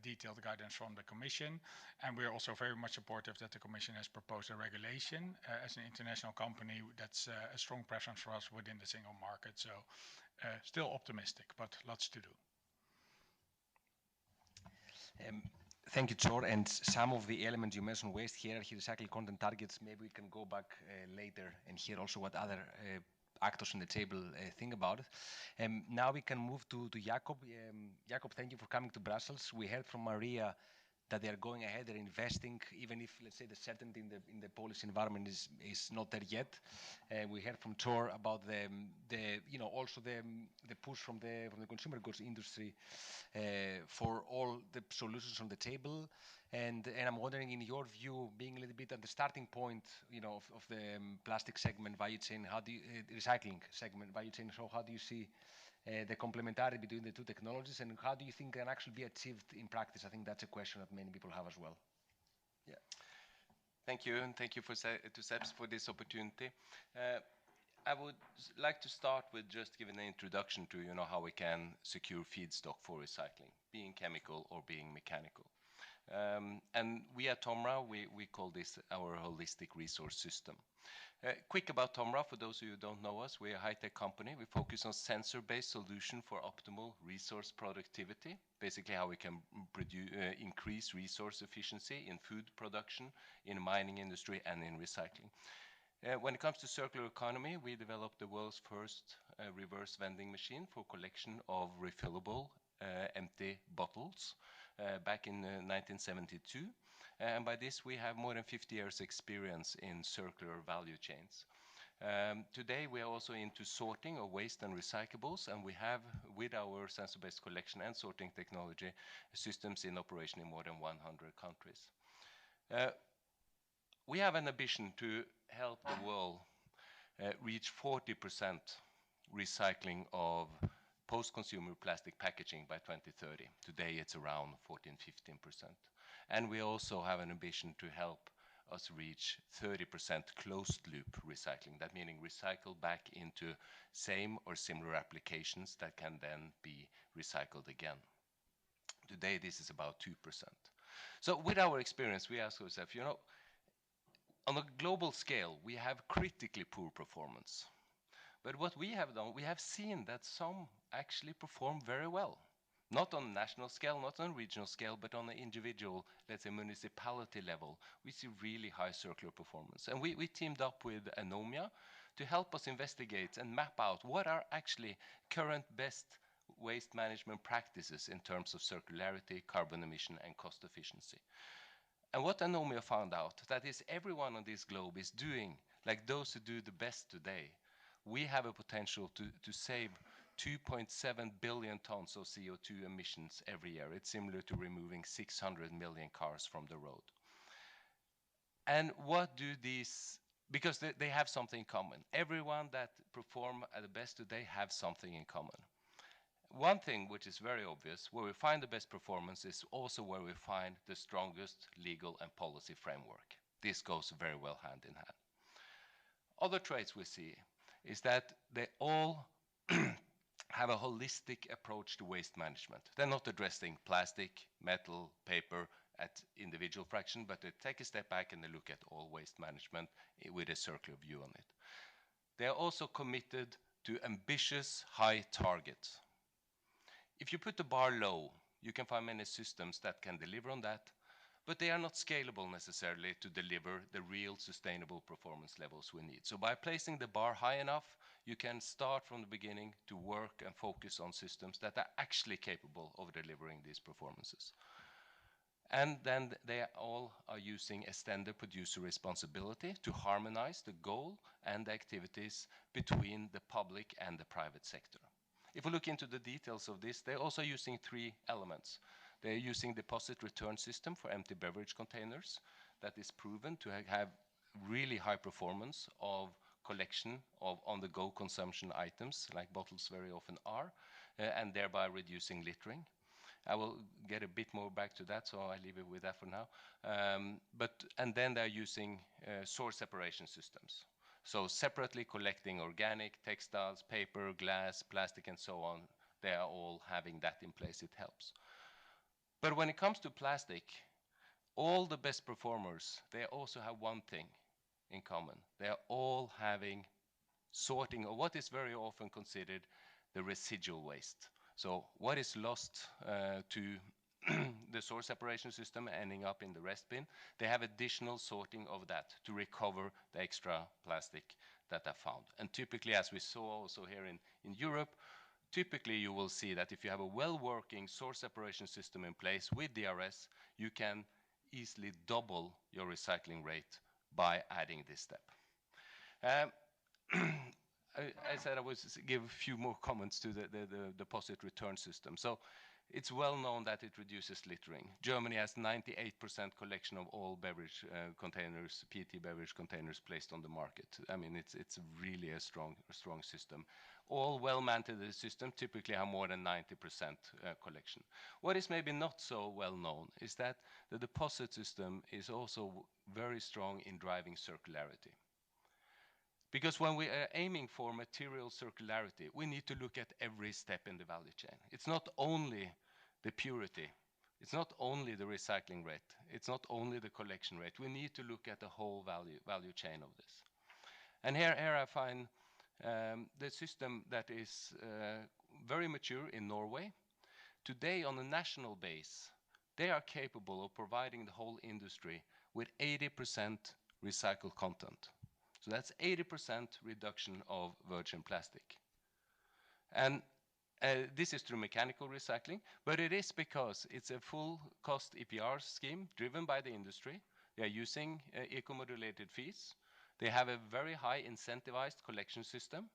detailed guidance from the Commission. And we're also very much supportive that the Commission has proposed a regulation. As an international company, that's a strong preference for us within the single market. So still optimistic, but lots to do. Thank you, Chor. And some of the elements you mentioned, waste hierarchy, recycled content targets, maybe we can go back later and hear also what other actors on the table think about it. Now we can move to Jakob. Jakob, thank you for coming to Brussels. We heard from Maria that they are going ahead, they're investing, even if, let's say, the certainty in the policy environment is not there yet. We heard from Tor about also the push from the consumer goods industry for all the solutions on the table. And I'm wondering, in your view, being a little bit at the starting point, of the plastic segment value chain, how do you, recycling segment value chain, so how do you see the complementarity between the two technologies, and how do you think can actually be achieved in practice? I think that's a question that many people have as well. Yeah. Thank you, and thank you to SEPS for this opportunity. I would like to start with just giving an introduction to how we can secure feedstock for recycling, being chemical or being mechanical. And we at TOMRA, we call this our holistic resource system. Quick about TOMRA, for those of you who don't know us, we're a high-tech company. We focus on sensor-based solution for optimal resource productivity, basically how we can increase resource efficiency in food production, in mining industry, and in recycling. When it comes to circular economy, we developed the world's first reverse vending machine for collection of refillable empty bottles back in 1972. And by this, we have more than 50 years experience in circular value chains. Today, we are also into sorting of waste and recyclables, and we have, with our sensor-based collection and sorting technology, systems in operation in more than 100 countries. We have an ambition to help the world reach 40% recycling of post-consumer plastic packaging by 2030. Today, it's around 14–15%. And we also have an ambition to help us reach 30% closed-loop recycling. That meaning recycle back into same or similar applications that can then be recycled again. Today, this is about 2%. So with our experience, we ask ourselves, on a global scale, we have critically poor performance. But what we have done, we have seen that some actually perform very well. Not on national scale, not on regional scale, but on an individual, let's say, municipality level, we see really high circular performance. And we teamed up with Anomia to help us investigate and map out what are actually current best waste management practices in terms of circularity, carbon emission, and cost efficiency. And what Anomia found out, that is everyone on this globe is doing, like those who do the best today, we have a potential to save 2.7 billion tons of CO2 emissions every year. It's similar to removing 600 million cars from the road. And what do these, because they have something in common. Everyone that perform at the best today have something in common. One thing which is very obvious, where we find the best performance is also where we find the strongest legal and policy framework. This goes very well hand in hand. Other traits we see is that they all have a holistic approach to waste management. They're not addressing plastic, metal, paper at individual fraction, but they take a step back and they look at all waste management with a circular view on it. They are also committed to ambitious high targets. If you put the bar low, you can find many systems that can deliver on that, but they are not scalable necessarily to deliver the real sustainable performance levels we need. So by placing the bar high enough, you can start from the beginning to work and focus on systems that are actually capable of delivering these performances. And then they all are using extended producer responsibility to harmonize the goal and the activities between the public and the private sector. If we look into the details of this, they're also using 3 elements. They're using deposit return system for empty beverage containers that is proven to have really high performance of collection of on-the-go consumption items, like bottles very often are, and thereby reducing littering. I will get a bit more back to that, so I leave it with that for now. And then they're using source separation systems. So separately collecting organic, textiles, paper, glass, plastic, and so on. They are all having that in place. It helps. But when it comes to plastic, all the best performers, they also have one thing in common. They are all having sorting of what is very often considered the residual waste. So what is lost to the source separation system ending up in the rest bin, they have additional sorting of that to recover the extra plastic that are found. And typically, as we saw also here in Europe, typically you will see that if you have a well-working source separation system in place with DRS, you can easily double your recycling rate by adding this step. I said I would give a few more comments to the deposit return system. So it's well known that it reduces littering. Germany has 98% collection of all beverage containers, PET beverage containers placed on the market. I mean, it's really a strong system. All well-maintained systems typically have more than 90% collection. What is maybe not so well known is that the deposit system is also very strong in driving circularity. Because when we are aiming for material circularity, we need to look at every step in the value chain. It's not only the purity, it's not only the recycling rate, it's not only the collection rate. We need to look at the whole value chain of this. And here I find the system that is very mature in Norway. Today, on a national base, they are capable of providing the whole industry with 80% recycled content. So that's 80% reduction of virgin plastic. And this is through mechanical recycling, but it is because it's a full cost EPR scheme driven by the industry. They are using eco-modulated fees. They have a very high incentivized collection system,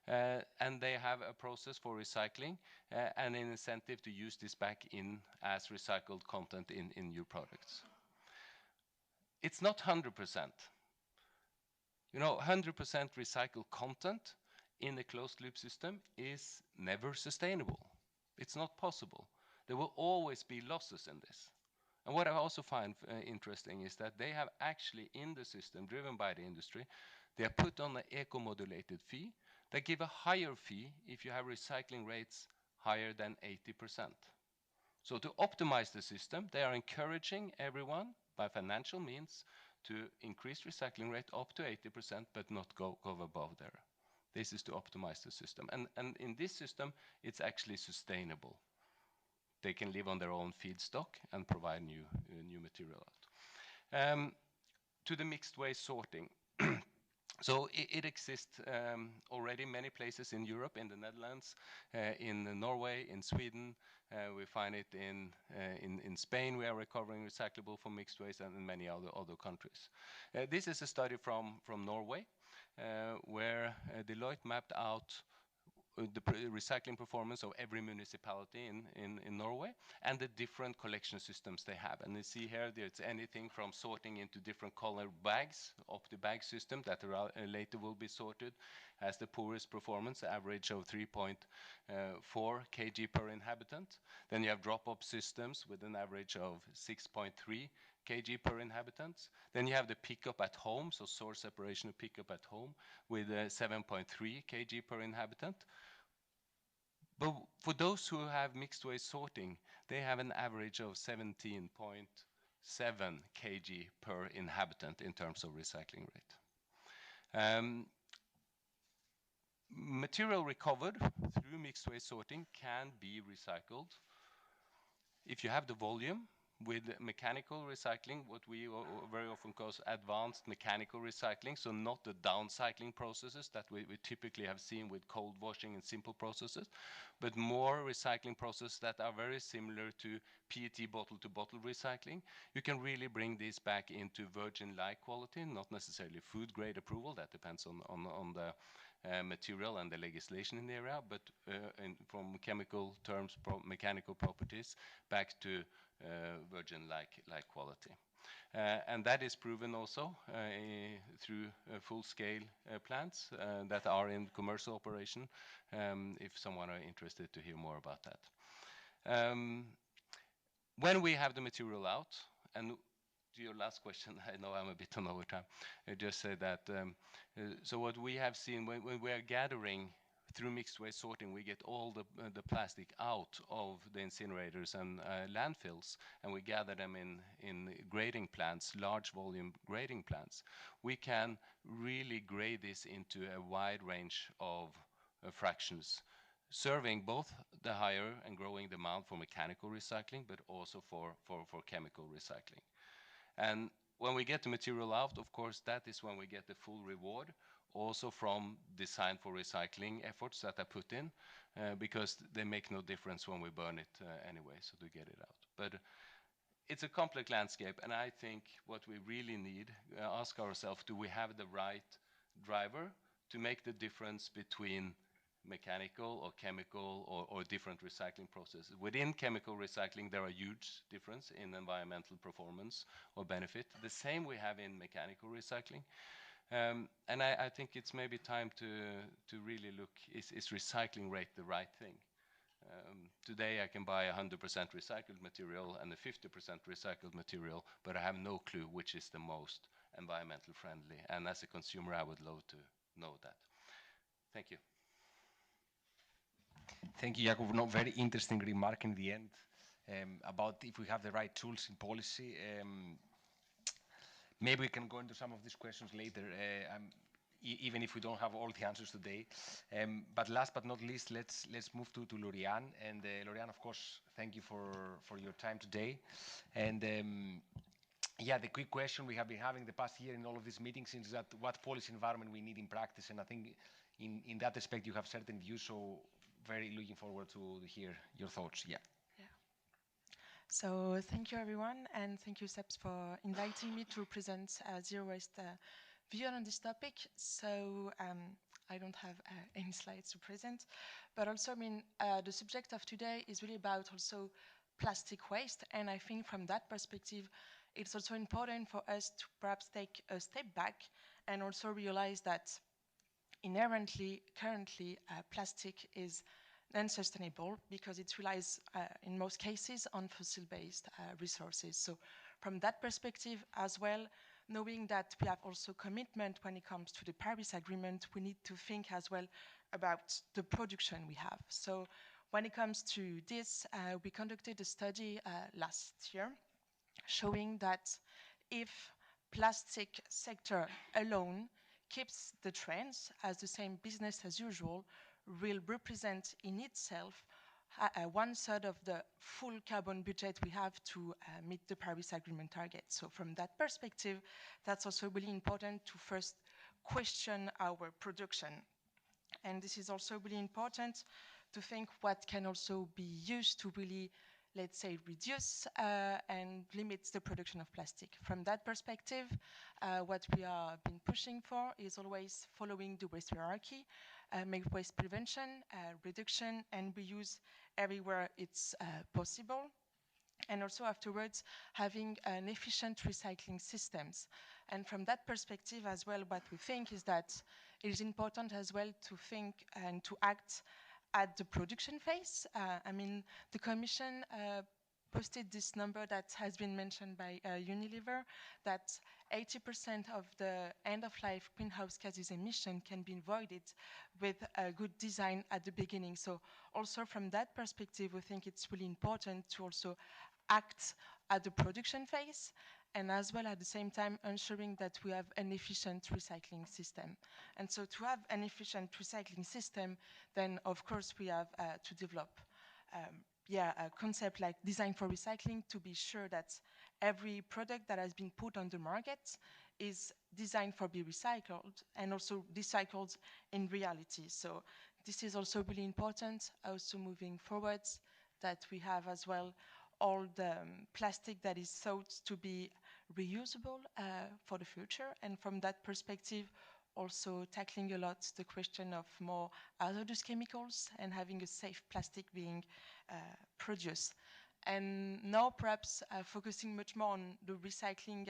and they have a process for recycling and an incentive to use this back in as recycled content in new products. It's not 100%. You know, 100% recycled content in a closed loop system is never sustainable. It's not possible. There will always be losses in this. And what I also find interesting is that they have actually in the system driven by the industry, they are put on an eco-modulated fee. They give a higher fee if you have recycling rates higher than 80%. So to optimize the system, they are encouraging everyone by financial means to increase recycling rate up to 80%, but not go above there. This is to optimize the system. And in this system, it's actually sustainable. They can live on their own feedstock and provide new material out. To the mixed waste sorting. So it exists already many places in Europe, in the Netherlands, in Norway, in Sweden. We find it in Spain. We are recovering recyclable from mixed waste, and in many other countries. This is a study from Norway, where Deloitte mapped out the recycling performance of every municipality in Norway and the different collection systems they have. And you see here there's anything from sorting into different colored bags of the bag system that later will be sorted as the poorest performance, average of 3.4 kg per inhabitant. Then you have drop-off systems with an average of 6.3 kg per inhabitant. Then you have the pickup at home, so source separation of pickup at home with 7.3 kg per inhabitant. But for those who have mixed waste sorting, they have an average of 17.7 kg per inhabitant in terms of recycling rate. Material recovered through mixed waste sorting can be recycled if you have the volume. With mechanical recycling, what we very often call advanced mechanical recycling, so not the downcycling processes that we typically have seen with cold washing and simple processes, but more recycling processes that are very similar to PET bottle-to-bottle recycling. You can really bring this back into virgin-like quality, not necessarily food-grade approval. That depends on the material and the legislation in the area, but from chemical terms, mechanical properties, back to virgin-like quality. And that is proven also through full-scale plants that are in commercial operation, if someone are interested to hear more about that. When we have the material out, and to your last question, I know I'm a bit on overtime, I just say that, so what we have seen when we are gathering through mixed waste sorting, we get all the plastic out of the incinerators and landfills, and we gather them in grading plants, large volume grading plants. We can really grade this into a wide range of fractions, serving both the higher and growing demand for mechanical recycling, but also for chemical recycling. And when we get the material out, of course, that is when we get the full reward also from design for recycling efforts that are put in, because they make no difference when we burn it anyway, so to get it out. But it's a complex landscape, and I think what we really need, ask ourselves, do we have the right driver to make the difference between mechanical or chemical or different recycling processes? Within chemical recycling, there are huge difference in environmental performance or benefit. The same we have in mechanical recycling. And I think it's maybe time to really look, is recycling rate the right thing? Today I can buy 100% recycled material and a 50% recycled material, but I have no clue which is the most environmental friendly. And as a consumer, I would love to know that. Thank you. Thank you, Jakob. No, very interesting remark in the end about if we have the right tools in policy. Maybe we can go into some of these questions later, even if we don't have all the answers today. But last but not least, let's move to Lorian. And Lorian, of course, thank you for your time today. And yeah, the quick question we have been having the past year in all of these meetings is that what policy environment we need in practice. And I think in that aspect you have certain views, so very looking forward to hear your thoughts. Yeah. So thank you everyone, and thank you SEPS for inviting me to present Zero Waste view on this topic. So I don't have any slides to present, but also, I mean, the subject of today is really about also plastic waste, and I think from that perspective, it's also important for us to perhaps take a step back and also realize that inherently, currently, plastic is unsustainable because it relies in most cases on fossil-based resources. So from that perspective as well, knowing that we have also commitment when it comes to the Paris Agreement, we need to think as well about the production we have. So when it comes to this, we conducted a study last year showing that if plastic sector alone keeps the trends as the same business as usual, will represent in itself 1/3 of the full carbon budget we have to meet the Paris Agreement target. So from that perspective, that's also really important to first question our production. And this is also really important to think what can also be used to really, let's say, reduce and limit the production of plastic. From that perspective, what we have been pushing for is always following the waste hierarchy, make waste prevention, reduction, and reuse everywhere it's possible. And also afterwards, having an efficient recycling systems. And from that perspective as well, what we think is that it is important as well to think and to act at the production phase. I mean, the Commission posted this number that has been mentioned by Unilever, that 80% of the end-of-life greenhouse gases emission can be avoided with a good design at the beginning. So also from that perspective, we think it's really important to also act at the production phase, and as well at the same time ensuring that we have an efficient recycling system. And so to have an efficient recycling system, then of course we have to develop a concept like design for recycling to be sure that every product that has been put on the market is designed for be recycled and also recycled in reality. So this is also really important, also moving forwards, that we have as well all the plastic that is thought to be reusable for the future. And from that perspective, also tackling a lot the question of more hazardous chemicals and having a safe plastic being produced. And now perhaps focusing much more on the recycling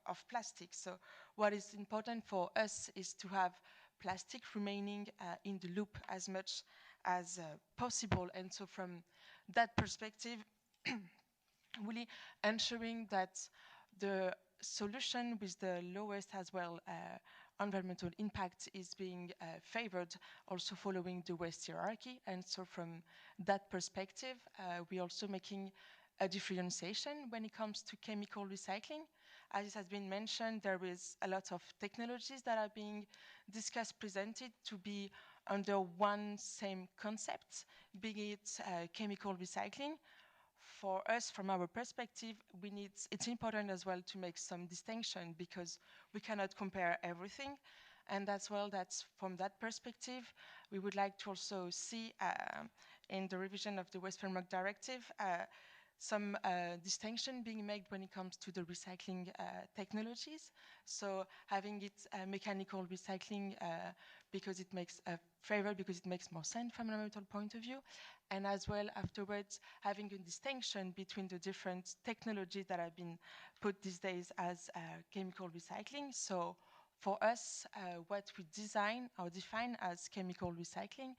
of plastic. So what is important for us is to have plastic remaining in the loop as much as possible. And so from that perspective, really ensuring that the solution with the lowest as well environmental impact is being favored, also following the waste hierarchy. And so from that perspective, we're also making a differentiation when it comes to chemical recycling. As it has been mentioned, there is a lot of technologies that are being discussed, presented to be under one same concept, be it chemical recycling. For us, from our perspective, it's important as well to make some distinction because we cannot compare everything. And as well, that's from that perspective, we would like to also see in the revision of the Waste Framework Directive some distinction being made when it comes to the recycling technologies. So having it mechanical recycling because it makes a favor, because it makes more sense from an environmental point of view, and as well afterwards having a distinction between the different technologies that have been put these days as chemical recycling. So for us, what we design or define as chemical recycling,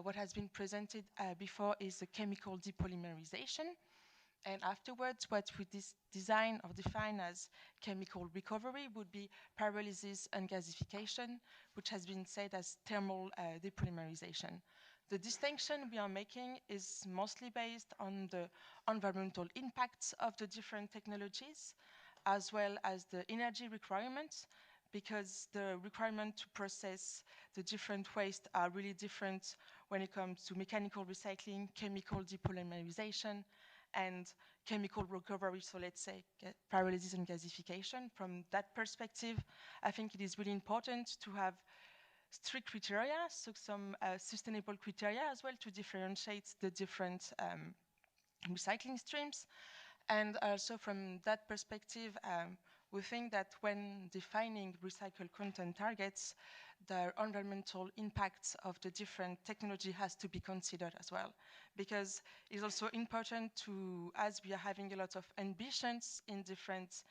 what has been presented before is the chemical depolymerization. And afterwards, what we design or define as chemical recovery would be pyrolysis and gasification, which has been said as thermal depolymerization. The distinction we are making is mostly based on the environmental impacts of the different technologies, as well as the energy requirements, because the requirement to process the different waste are really different when it comes to mechanical recycling, chemical depolymerization, and chemical recovery, so let's say pyrolysis and gasification. From that perspective, I think it is really important to have strict criteria, so some sustainable criteria as well to differentiate the different recycling streams. And also from that perspective, we think that when defining recycled content targets, the environmental impacts of the different technology has to be considered as well. Because it's also important to, as we are having a lot of ambitions in different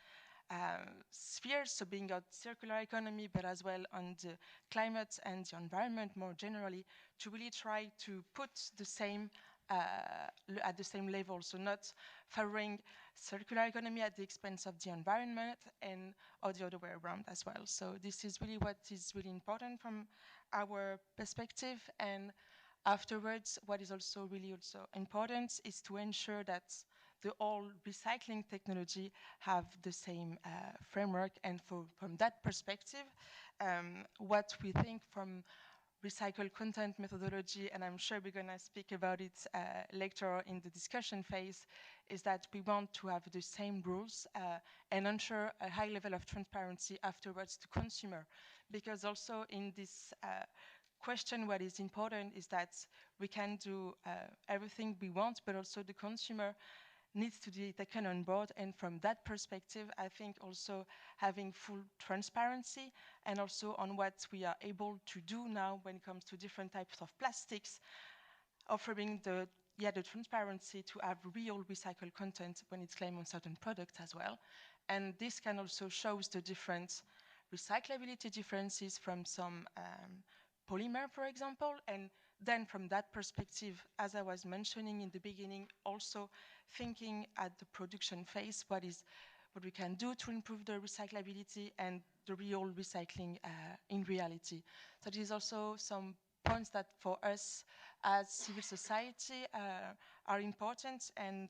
spheres, so being a circular economy, but as well on the climate and the environment more generally, to really try to put the same at the same level, so not favoring circular economy at the expense of the environment and or the other way around as well. So this is really what is really important from our perspective. And afterwards, what is also really also important is to ensure that the all recycling technology have the same framework. And from that perspective, what we think from recycled content methodology, and I'm sure we're going to speak about it later in the discussion phase, is that we want to have the same rules and ensure a high level of transparency afterwards to consumer. Because also in this question, what is important is that we can do everything we want, but also the consumer needs to be taken on board. And from that perspective, I think also having full transparency and also on what we are able to do now when it comes to different types of plastics, offering the transparency to have real recycled content when it's claimed on certain products as well. And this can also show the different recyclability differences from some polymer, for example, and then from that perspective, as I was mentioning in the beginning, also thinking at the production phase, what we can do to improve the recyclability and the real recycling in reality. So there is also some points that for us as civil society are important, and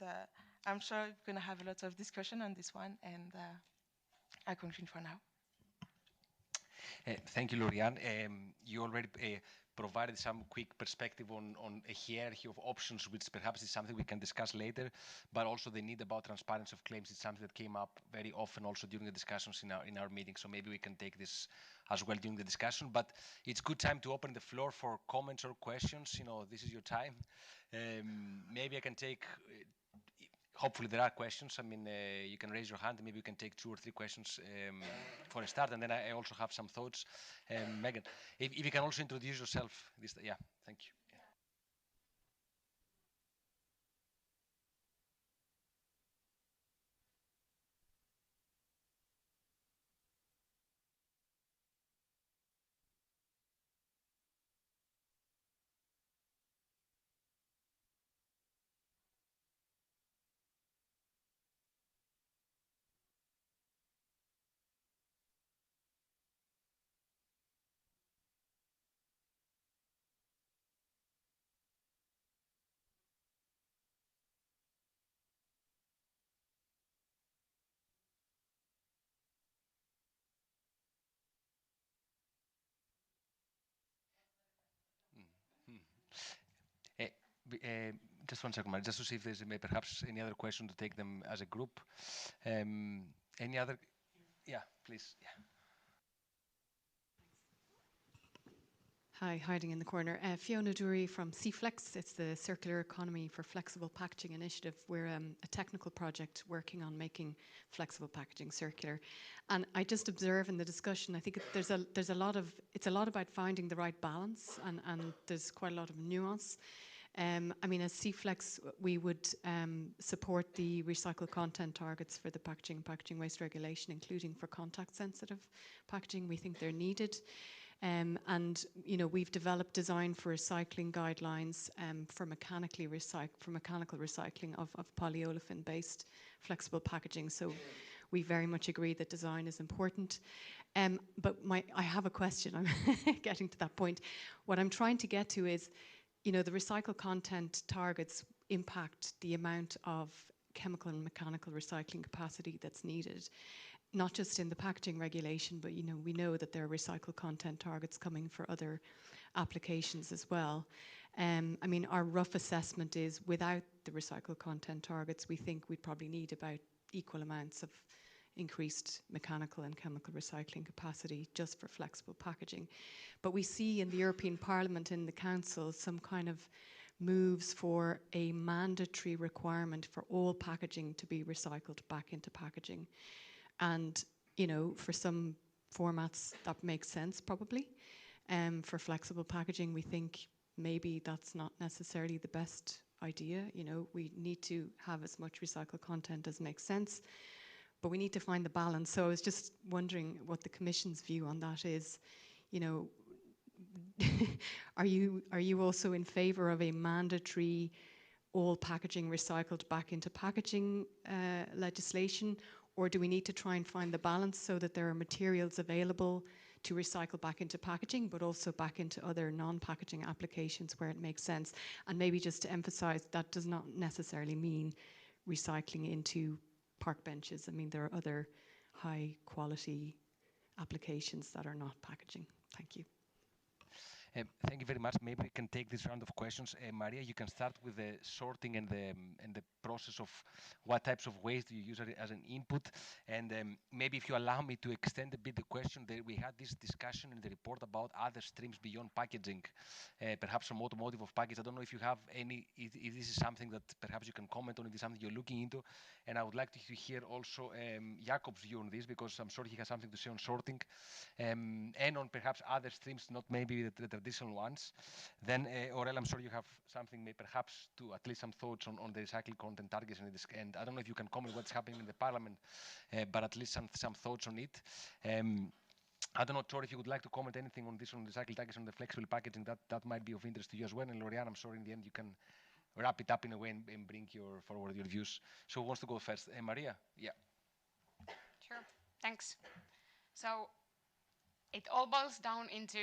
I'm sure we're going to have a lot of discussion on this one, and I conclude for now. Thank you, Lauriane. You already provided some quick perspective on a hierarchy of options, which perhaps is something we can discuss later, but also the need about transparency of claims is something that came up very often also during the discussions in our meeting, so maybe we can take this as well during the discussion. But it's good time to open the floor for comments or questions. You know, this is your time. Maybe I can take hopefully there are questions. I mean, you can raise your hand and maybe you can take 2 or 3 questions for a start, and then I also have some thoughts. Megan, if you can also introduce yourself. Yeah, thank you. Just 1 second, just to see if there's perhaps any other question to take them as a group. Any other? Yeah, please. Yeah. Hi, hiding in the corner. Fiona Dury from CFlex. It's the Circular Economy for Flexible Packaging Initiative. We're a technical project working on making flexible packaging circular. And I just observe in the discussion, I think it's a lot about finding the right balance, and there's quite a lot of nuance. I mean, as CFlex, we would support the recycled content targets for the packaging and packaging waste regulation, including for contact-sensitive packaging. We think they're needed. And we've developed design for recycling guidelines for mechanical recycling of polyolefin-based flexible packaging. So we very much agree that design is important. But I have a question. I'm getting to that point. What I'm trying to get to is, the recycled content targets impact the amount of chemical and mechanical recycling capacity that's needed, not just in the packaging regulation, but we know that there are recycled content targets coming for other applications as well. I mean, our rough assessment is without the recycled content targets, we think we'd probably need about equal amounts of increased mechanical and chemical recycling capacity just for flexible packaging. But we see in the European Parliament and the Council some kind of moves for a mandatory requirement for all packaging to be recycled back into packaging. And, for some formats that makes sense probably. For flexible packaging, we think maybe that's not necessarily the best idea. We need to have as much recycled content as makes sense, but we need to find the balance. So I was just wondering what the Commission's view on that is. Are you also in favour of a mandatory all packaging recycled back into packaging legislation? Or do we need to try and find the balance so that there are materials available to recycle back into packaging, but also back into other non-packaging applications where it makes sense? And maybe just to emphasize, that does not necessarily mean recycling into park benches. I mean, there are other high quality applications that are not packaging. Thank you. Thank you very much. Maybe we can take this round of questions. Maria, you can start with the sorting and the process of what types of waste you use as an input. And maybe if you allow me to extend a bit the question, we had this discussion in the report about other streams beyond packaging, perhaps some automotive of package. I don't know if you have any, if this is something that perhaps you can comment on, if it's something you're looking into. And I would like to hear also Jacob's view on this, because I'm sure he has something to say on sorting and on perhaps other streams, not maybe the traditional ones. Then, Aurel, I'm sure you have something, perhaps to at least some thoughts on the recycled content targets. And I don't know if you can comment what's happening in the Parliament, but at least some thoughts on it. I don't know, Tor, if you would like to comment anything on this, on the recycled targets, on the flexible packaging, that might be of interest to you as well. And Lorian, I'm sure in the end you can wrap it up in a way and bring forward your views. So who wants to go first? Maria? Yeah. Sure, thanks. So it all boils down into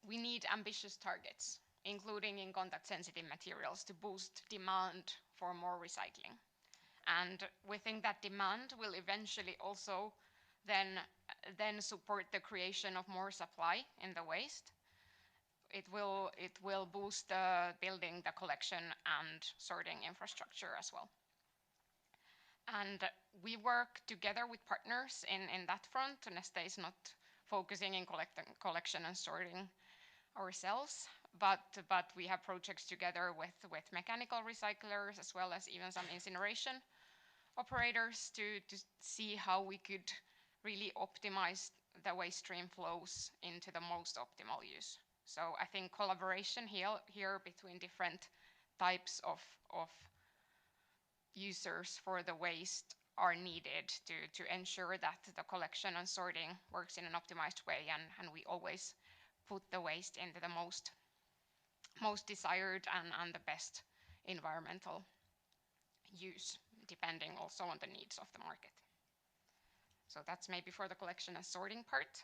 we need ambitious targets, including in contact-sensitive materials, to boost demand for more recycling. And we think that demand will eventually also then support the creation of more supply in the waste. It will boost building the collection and sorting infrastructure as well. And we work together with partners in that front. Neste is not focusing in collection and sorting ourselves, but we have projects together with mechanical recyclers as well as even some incineration operators to see how we could really optimize the waste stream flows into the most optimal use. So I think collaboration here between different types of users for the waste are needed to ensure that the collection and sorting works in an optimized way, and we always put the waste into the most desired and the best environmental use, depending also on the needs of the market. So that's maybe for the collection and sorting part.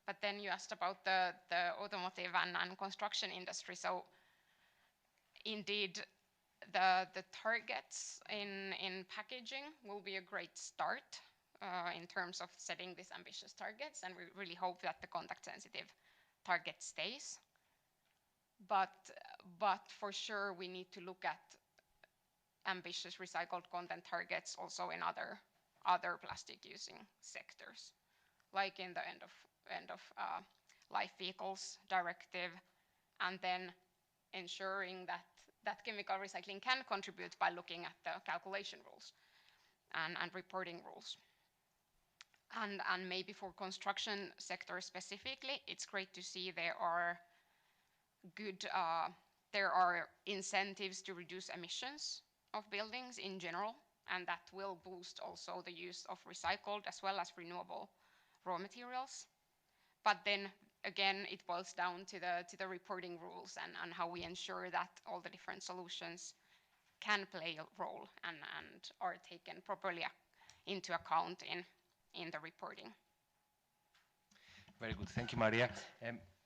But then you asked about the automotive and construction industry. So indeed, the targets in packaging will be a great start in terms of setting these ambitious targets, and we really hope that the contact-sensitive target stays. But for sure, we need to look at ambitious recycled content targets also in other plastic using sectors, like in the end of life vehicles directive, and then ensuring that chemical recycling can contribute by looking at the calculation rules and reporting rules. And maybe for construction sector specifically, it's great to see there are incentives to reduce emissions of buildings in general, and that will boost also the use of recycled as well as renewable raw materials. But then again, it boils down to the reporting rules and how we ensure that all the different solutions can play a role and are taken properly into account in the reporting. Very good. Thank you, Maria.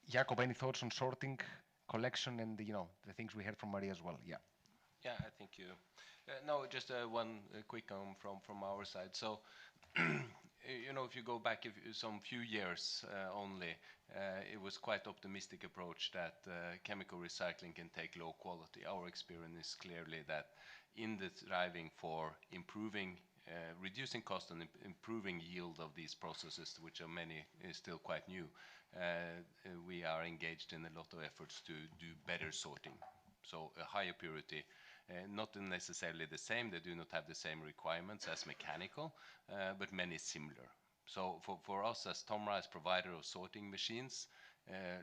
Jakob, any thoughts on sorting, collection, and the things we heard from Maria as well? Yeah. Yeah, I think you. No, just one quick comment from our side. So, if you go back some few years only, it was quite optimistic approach that chemical recycling can take low quality. Our experience is clearly that in the striving for improving, reducing cost and improving yield of these processes, which are many still quite new, we are engaged in a lot of efforts to do better sorting. So a higher purity, not necessarily the same, they do not have the same requirements as mechanical, but many similar. So for us as TOMRA, as provider of sorting machines,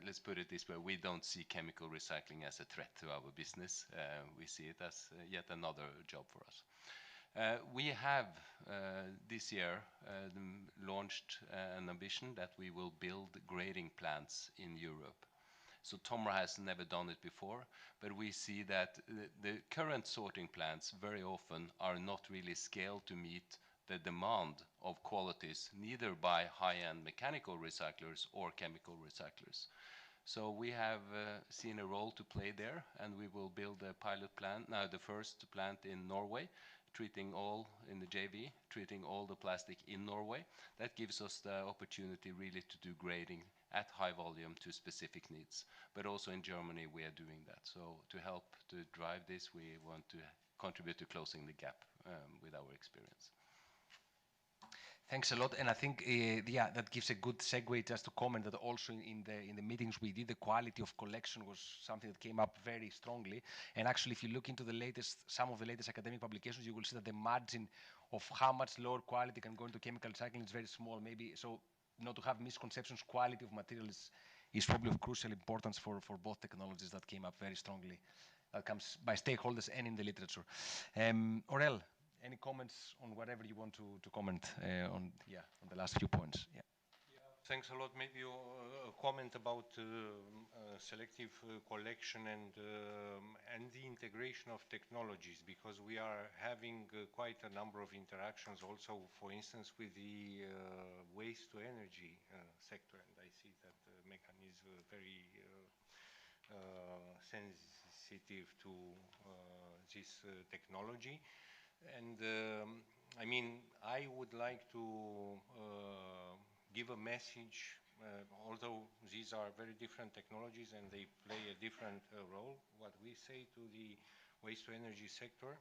let's put it this way, we don't see chemical recycling as a threat to our business. We see it as yet another job for us. We have this year launched an ambition that we will build grading plants in Europe. So TOMRA has never done it before, but we see that the current sorting plants very often are not really scaled to meet the demand of qualities, neither by high-end mechanical recyclers or chemical recyclers. So we have seen a role to play there, and we will build a pilot plant, now the first plant in Norway, treating all in the JV, treating all the plastic in Norway. That gives us the opportunity really to do grading at high volume to specific needs. But also in Germany, we are doing that. So to help to drive this, we want to contribute to closing the gap with our experience. Thanks a lot, and I think that gives a good segue just to comment that also in the meetings we did, the quality of collection was something that came up very strongly. And actually, if you look into some of the latest academic publications, you will see that the margin of how much lower quality can go into chemical recycling is very small. Maybe so, not to have misconceptions. Quality of materials is probably of crucial importance for both technologies. That came up very strongly. That comes by stakeholders and in the literature. Aurel, any comments on whatever you want to comment on the last few points? Yeah. Thanks a lot. Maybe a comment about selective collection and the integration of technologies, because we are having quite a number of interactions also, for instance, with the waste to energy sector, and I see that Mekan is very sensitive to this technology. And I mean, I would like to give a message, although these are very different technologies and they play a different role. What we say to the waste to energy sector,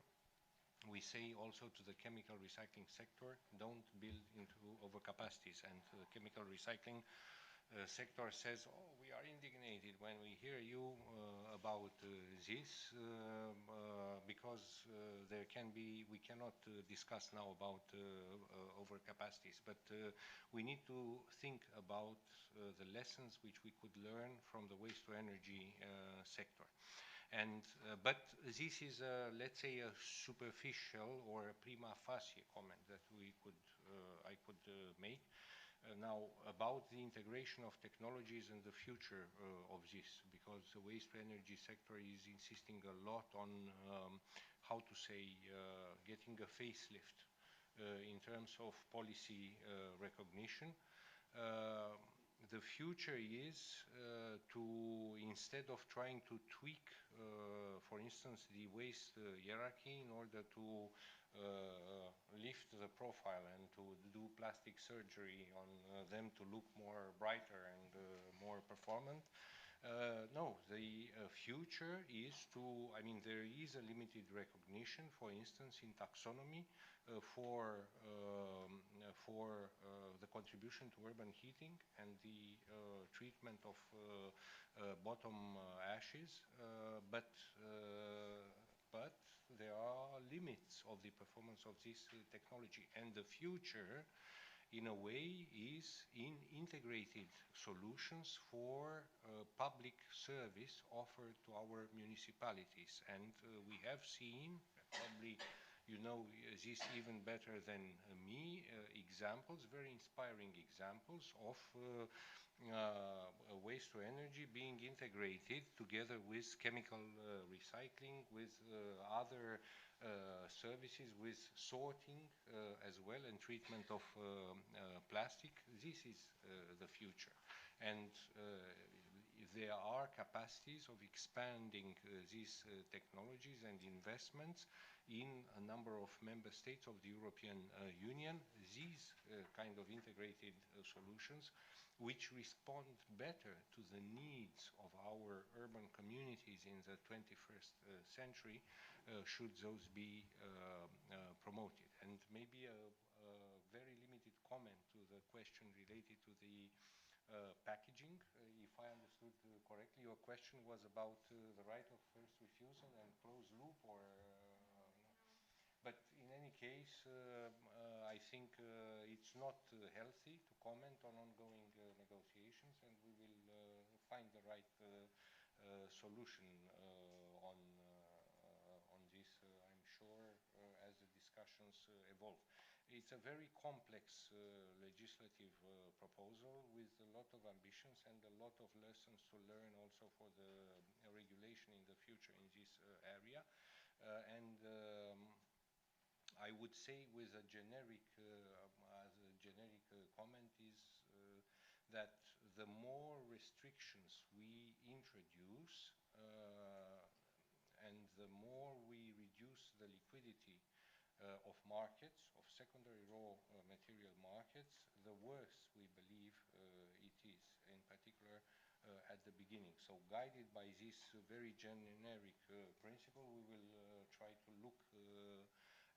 we say also to the chemical recycling sector, don't build into overcapacities. And the chemical recycling sector says, oh, we are indignated when we hear you about this because we cannot discuss now about overcapacities, but we need to think about the lessons which we could learn from the waste to energy sector. And but this is let's say a superficial or a prima facie comment that I could make. Now, about the integration of technologies and the future of this, because the waste to energy sector is insisting a lot on how to say getting a facelift in terms of policy recognition. The future is to, instead of trying to tweak, for instance, the waste hierarchy in order to lift the profile and to do plastic surgery on them to look more brighter and more performant, No, the future is to, I mean, there is a limited recognition, for instance, in taxonomy for the contribution to urban heating and the treatment of bottom ashes, but there are limits of the performance of this technology, and the future in a way is in integrated solutions for public service offered to our municipalities. And we have seen, probably you know this even better than me, examples, very inspiring examples of waste to energy being integrated together with chemical recycling, with other services, with sorting as well, and treatment of plastic. This is the future. And there are capacities of expanding these technologies and investments in a number of member states of the European Union. These kind of integrated solutions which respond better to the needs of our urban communities in the 21st century, should those be promoted. And maybe a very limited comment to the question related to the packaging. If I understood correctly, your question was about the right of first refusal and closed loop, or but in any case, I think it's not healthy to comment on ongoing negotiations, and we will find the right solution on this, I'm sure, as the discussions evolve. It's a very complex legislative proposal with a lot of ambitions and a lot of lessons to learn also for the regulation in the future in this area. I would say with a generic, comment is that the more restrictions we introduce and the more we reduce the liquidity of markets, of secondary raw material markets, the worse we believe it is, in particular at the beginning. So guided by this very generic principle, we will try to look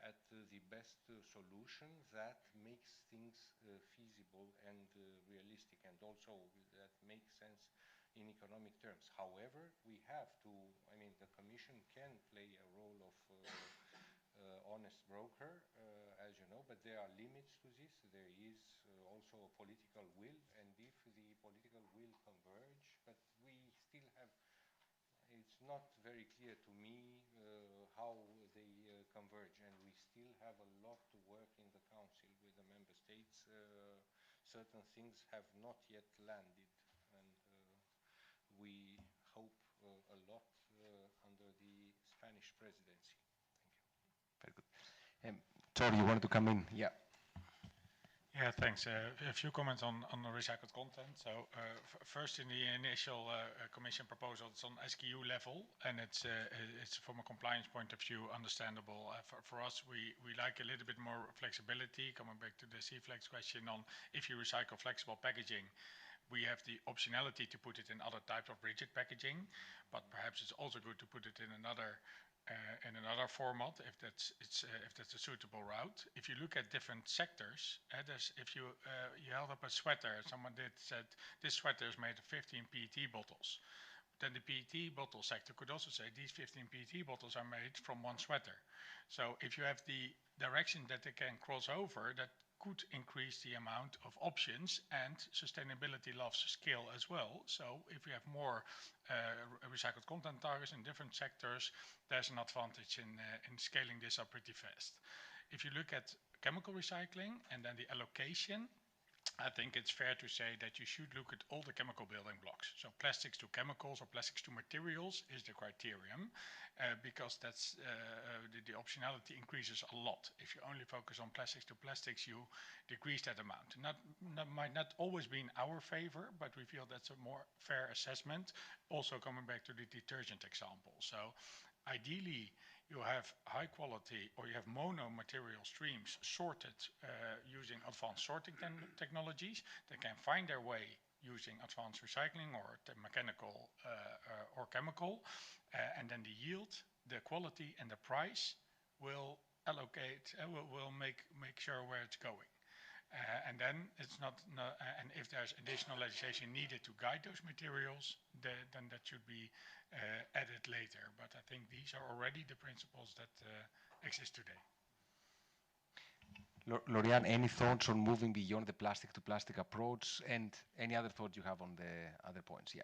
at the best solution that makes things feasible and realistic, and also that makes sense in economic terms. However, we have to, I mean, the Commission can play a role of honest broker, as you know, but there are limits to this. There is also a political will, and if the political will converge, but we still have, it's not very clear to me how they converge, and we still have a lot to work in the Council with the Member States. Certain things have not yet landed, and we hope a lot under the Spanish presidency. Very good. Tori, you wanted to come in? Yeah. Yeah, thanks. A few comments on the recycled content. So first, in the initial Commission proposal, it's on SKU level, and it's from a compliance point of view understandable. For us, we like a little bit more flexibility. Coming back to the C-Flex question on if you recycle flexible packaging, we have the optionality to put it in other types of rigid packaging, but perhaps it's also good to put it in another format if that's a suitable route. If you look at different sectors, if you held up a sweater, someone said this sweater is made of 15 PET bottles. Then the PET bottle sector could also say these 15 PET bottles are made from one sweater. So if you have the direction that they can cross over, that could increase the amount of options, and sustainability loves scale as well. So if we have more recycled content targets in different sectors, there's an advantage in scaling this up pretty fast. If you look at chemical recycling and then the allocation, I think it's fair to say that you should look at all the chemical building blocks. So plastics to chemicals or plastics to materials is the criterion, because that's the optionality increases a lot. If you only focus on plastics to plastics, you decrease that amount. Might not always be in our favor, but we feel that's a more fair assessment. Also coming back to the detergent example. So ideally, you have high quality or you have mono material streams sorted using advanced sorting technologies that can find their way using advanced recycling or mechanical or chemical, and then the yield, the quality, and the price will allocate, will make sure where it's going. And then it's not and if there's additional legislation needed to guide those materials, then that should be added later. But I think these are already the principles that exist today. Lauriane, any thoughts on moving beyond the plastic to plastic approach, and any other thoughts you have on the other points? Yeah.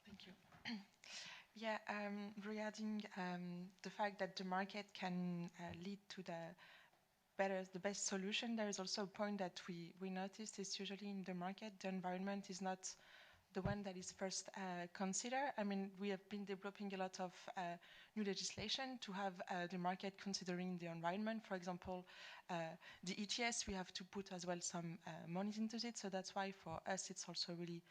Thank you. Yeah, regarding the fact that the market can lead to the best solution, there is also a point that we noticed is usually in the market, the environment is not the one that is first considered. I mean, we have been developing a lot of new legislation to have the market considering the environment. For example, the ETS, we have to put as well some money into it. So that's why for us, it's also really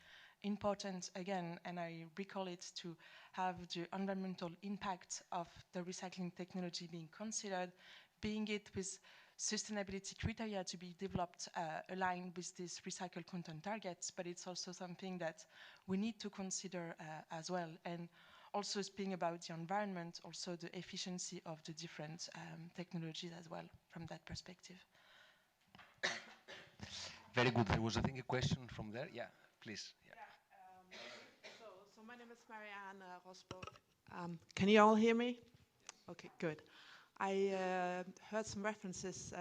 important, again, and I recall it, to have the environmental impact of the recycling technology being considered, being it with sustainability criteria to be developed aligned with these recycled content targets, but it's also something that we need to consider as well. And also speaking about the environment, also the efficiency of the different technologies as well from that perspective. Very good. There was, I think, a question from there. Yeah, please. Yeah. So my name is Marianne Rosbo. Can you all hear me? Okay, good. I heard some references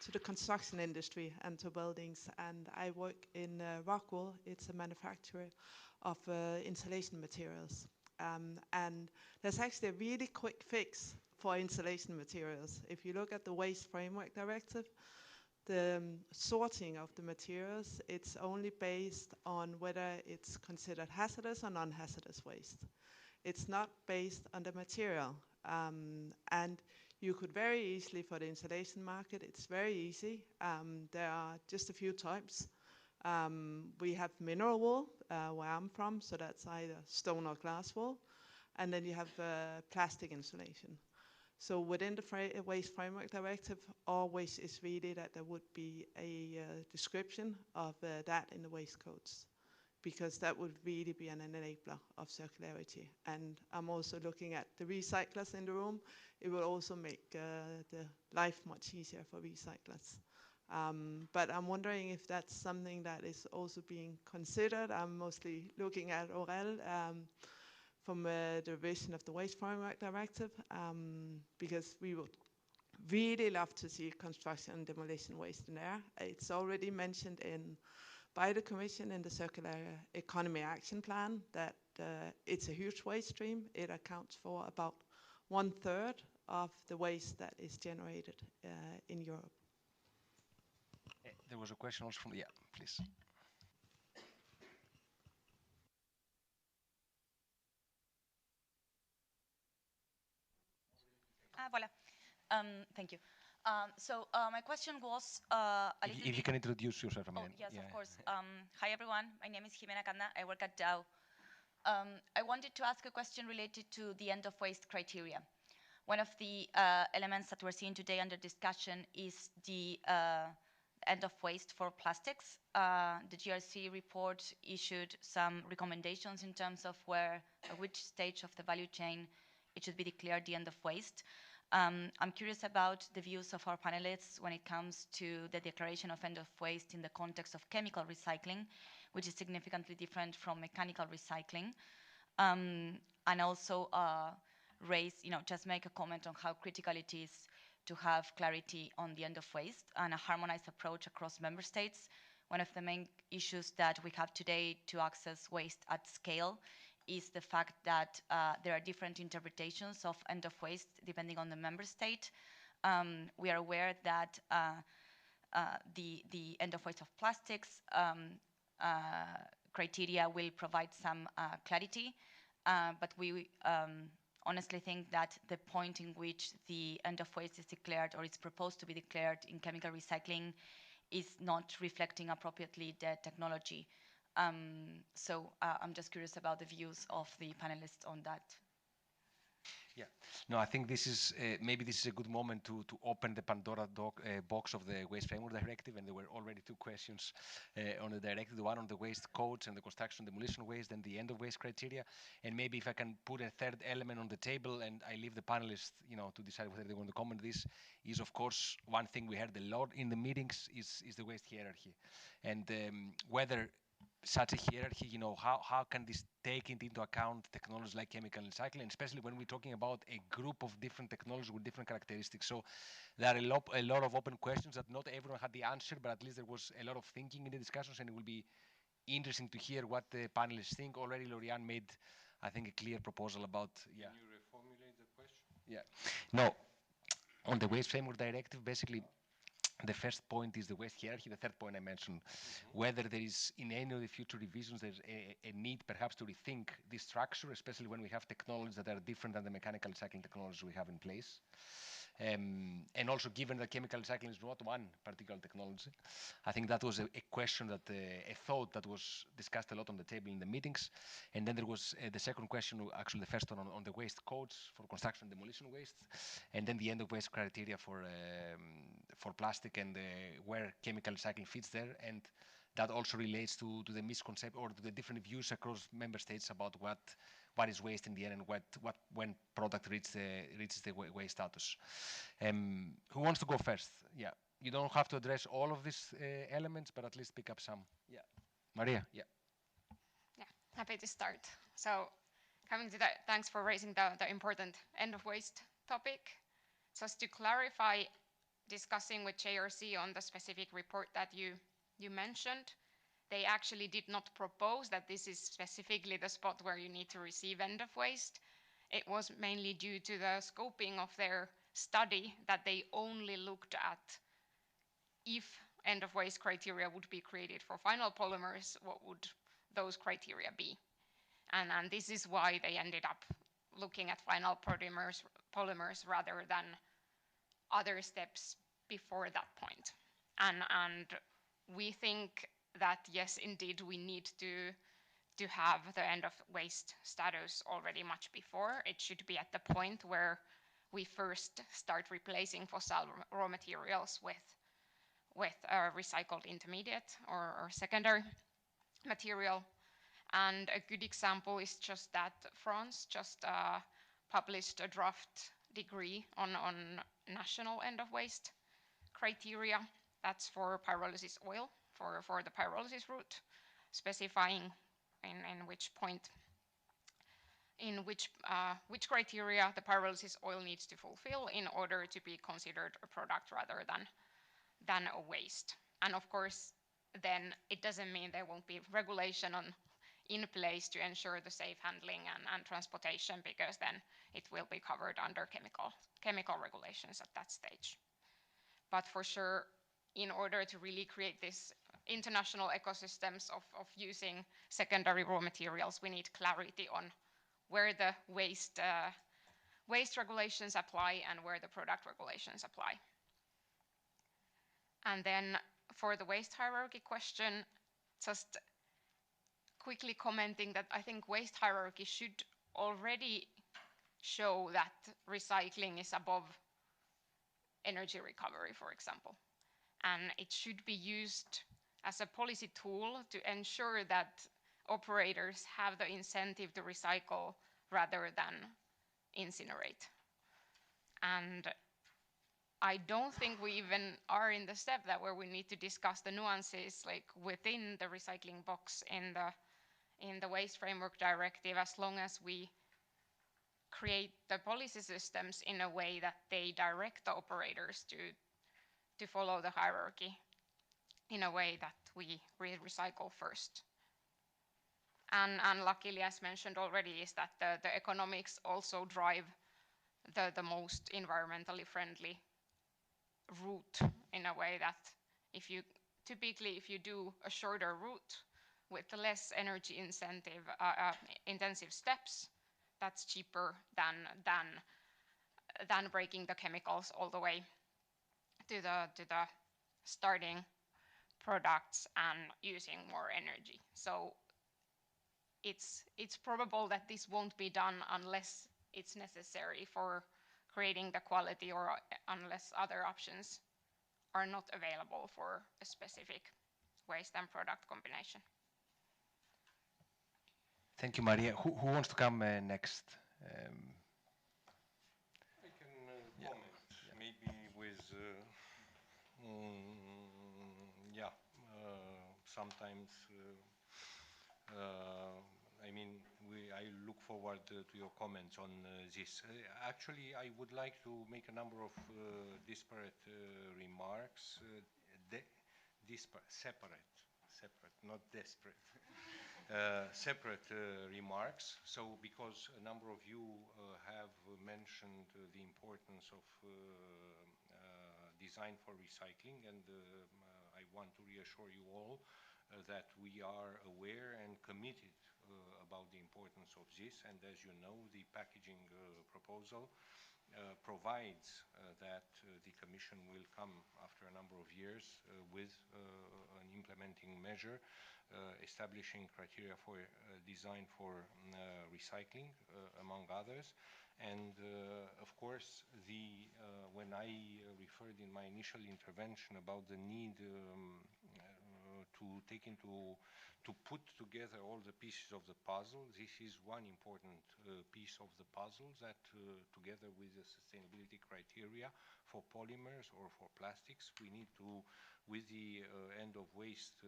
to the construction industry and to buildings, and I work in Rockwool. It's a manufacturer of insulation materials. And there's actually a really quick fix for insulation materials. If you look at the Waste Framework Directive, the sorting of the materials, it's only based on whether it's considered hazardous or non-hazardous waste. It's not based on the material. And you could very easily, for the insulation market, it's very easy. There are just a few types. We have mineral wool, where I'm from, so that's either stone or glass wool. And then you have plastic insulation. So within the Waste Framework Directive, always is really that there would be a description of that in the waste codes, because that would really be an enabler of circularity. And I'm also looking at the recyclers in the room. It will also make the life much easier for recyclers. But I'm wondering if that's something that is also being considered. I'm mostly looking at Aurel from the revision of the Waste Framework Directive, because we would really love to see construction and demolition waste in there. It's already mentioned by the Commission in the Circular Economy Action Plan that it's a huge waste stream. It accounts for about 1/3 of the waste that is generated in Europe. There was a question also from, yeah, please. Voilà. Thank you. So my question was a little bit... If you can introduce yourself a minute. Oh, yes, of course. Hi, everyone. My name is Jimena Canda. I work at Dow. I wanted to ask a question related to the end of waste criteria. One of the elements that we're seeing today under discussion is the end of waste for plastics. The GRC report issued some recommendations in terms of which stage of the value chain it should be declared the end of waste. I'm curious about the views of our panelists when it comes to the declaration of end of waste in the context of chemical recycling, which is significantly different from mechanical recycling. And also just make a comment on how critical it is to have clarity on the end of waste and a harmonized approach across member states. One of the main issues that we have today to access waste at scale is the fact that there are different interpretations of end of waste depending on the member state. We are aware that the end of waste of plastics criteria will provide some clarity, but we honestly think that the point in which the end of waste is declared or is proposed to be declared in chemical recycling is not reflecting appropriately the technology. So I'm just curious about the views of the panelists on that. Yeah. No, I think this is maybe this is a good moment to open the Pandora box of the Waste Framework Directive, and there were already two questions on the directive, the one on the waste codes and the construction demolition waste and the end of waste criteria. And maybe if I can put a third element on the table, and I leave the panelists, to decide whether they want to comment this, is of course one thing we heard a lot in the meetings is the waste hierarchy, and whether such a hierarchy, how can this take into account technologies like chemical recycling, especially when we're talking about a group of different technologies with different characteristics. So there are a lot of open questions that not everyone had the answer, but at least there was a lot of thinking in the discussions, and it will be interesting to hear what the panelists think. Already Lorian made, I think, a clear proposal about, yeah. Can you reformulate the question? Yeah. No, on the Waste Framework Directive, basically, the first point is the waste hierarchy. The third point I mentioned, whether there is in any of the future revisions, there's a need perhaps to rethink this structure, especially when we have technologies that are different than the mechanical recycling technologies we have in place. And also given that chemical recycling is not one particular technology, I think that was a question that, a thought that was discussed a lot on the table in the meetings. And then there was the second question, actually the first one on the waste codes for construction and demolition waste, and then the end of waste criteria for plastic and where chemical recycling fits there. And that also relates to the misconception or to the different views across member states about what is waste in the end and when product reaches the waste status. Who wants to go first? Yeah, you don't have to address all of these elements, but at least pick up some. Yeah, Maria. Yeah. Yeah, happy to start. So coming to that, thanks for raising the important end of waste topic. Just to clarify, discussing with JRC on the specific report that you mentioned, they actually did not propose that this is specifically the spot where you need to receive end of waste. It was mainly due to the scoping of their study that they only looked at if end of waste criteria would be created for final polymers, what would those criteria be? And this is why they ended up looking at final polymers rather than other steps before that point. And we think that yes, indeed, we need to have the end of waste status already much before. It should be at the point where we first start replacing fossil raw materials with recycled intermediate or secondary material. And a good example is just that France just published a draft decree on national end of waste criteria. That's for pyrolysis oil, for the pyrolysis route, specifying in which point, in which criteria the pyrolysis oil needs to fulfill in order to be considered a product rather than a waste. And of course, then it doesn't mean there won't be regulation in place to ensure the safe handling and transportation, because then it will be covered under chemical regulations at that stage. But for sure, in order to really create this international ecosystems of using secondary raw materials, we need clarity on where the waste regulations apply and where the product regulations apply. And then for the waste hierarchy question, just quickly commenting that I think waste hierarchy should already show that recycling is above energy recovery, for example. And it should be used as a policy tool to ensure that operators have the incentive to recycle rather than incinerate. And I don't think we even are in the step that where we need to discuss the nuances like within the recycling box in the Waste Framework Directive, as long as we create the policy systems in a way that they direct the operators to follow the hierarchy in a way that we recycle first. And luckily, as mentioned already, is that the economics also drive the most environmentally friendly route in a way that if you do a shorter route with less energy intensive steps, that's cheaper than breaking the chemicals all the way to the starting products and using more energy. So it's probable that this won't be done unless it's necessary for creating the quality, or unless other options are not available for a specific waste and product combination. Thank you, Maria. Who wants to come next? I can comment, maybe with, sometimes, I mean, I look forward to your comments on this. Actually, I would like to make a number of disparate remarks, separate, not desperate. Separate remarks. So, because a number of you have mentioned the importance of design for recycling, and I want to reassure you all that we are aware and committed about the importance of this. And as you know, the packaging proposal provides that the Commission will come after a number of years with an implementing measure establishing criteria for design for recycling, among others. And of course, when I referred in my initial intervention about the need to put together all the pieces of the puzzle, this is one important piece of the puzzle that together with the sustainability criteria for polymers or for plastics, we need to, with the end of waste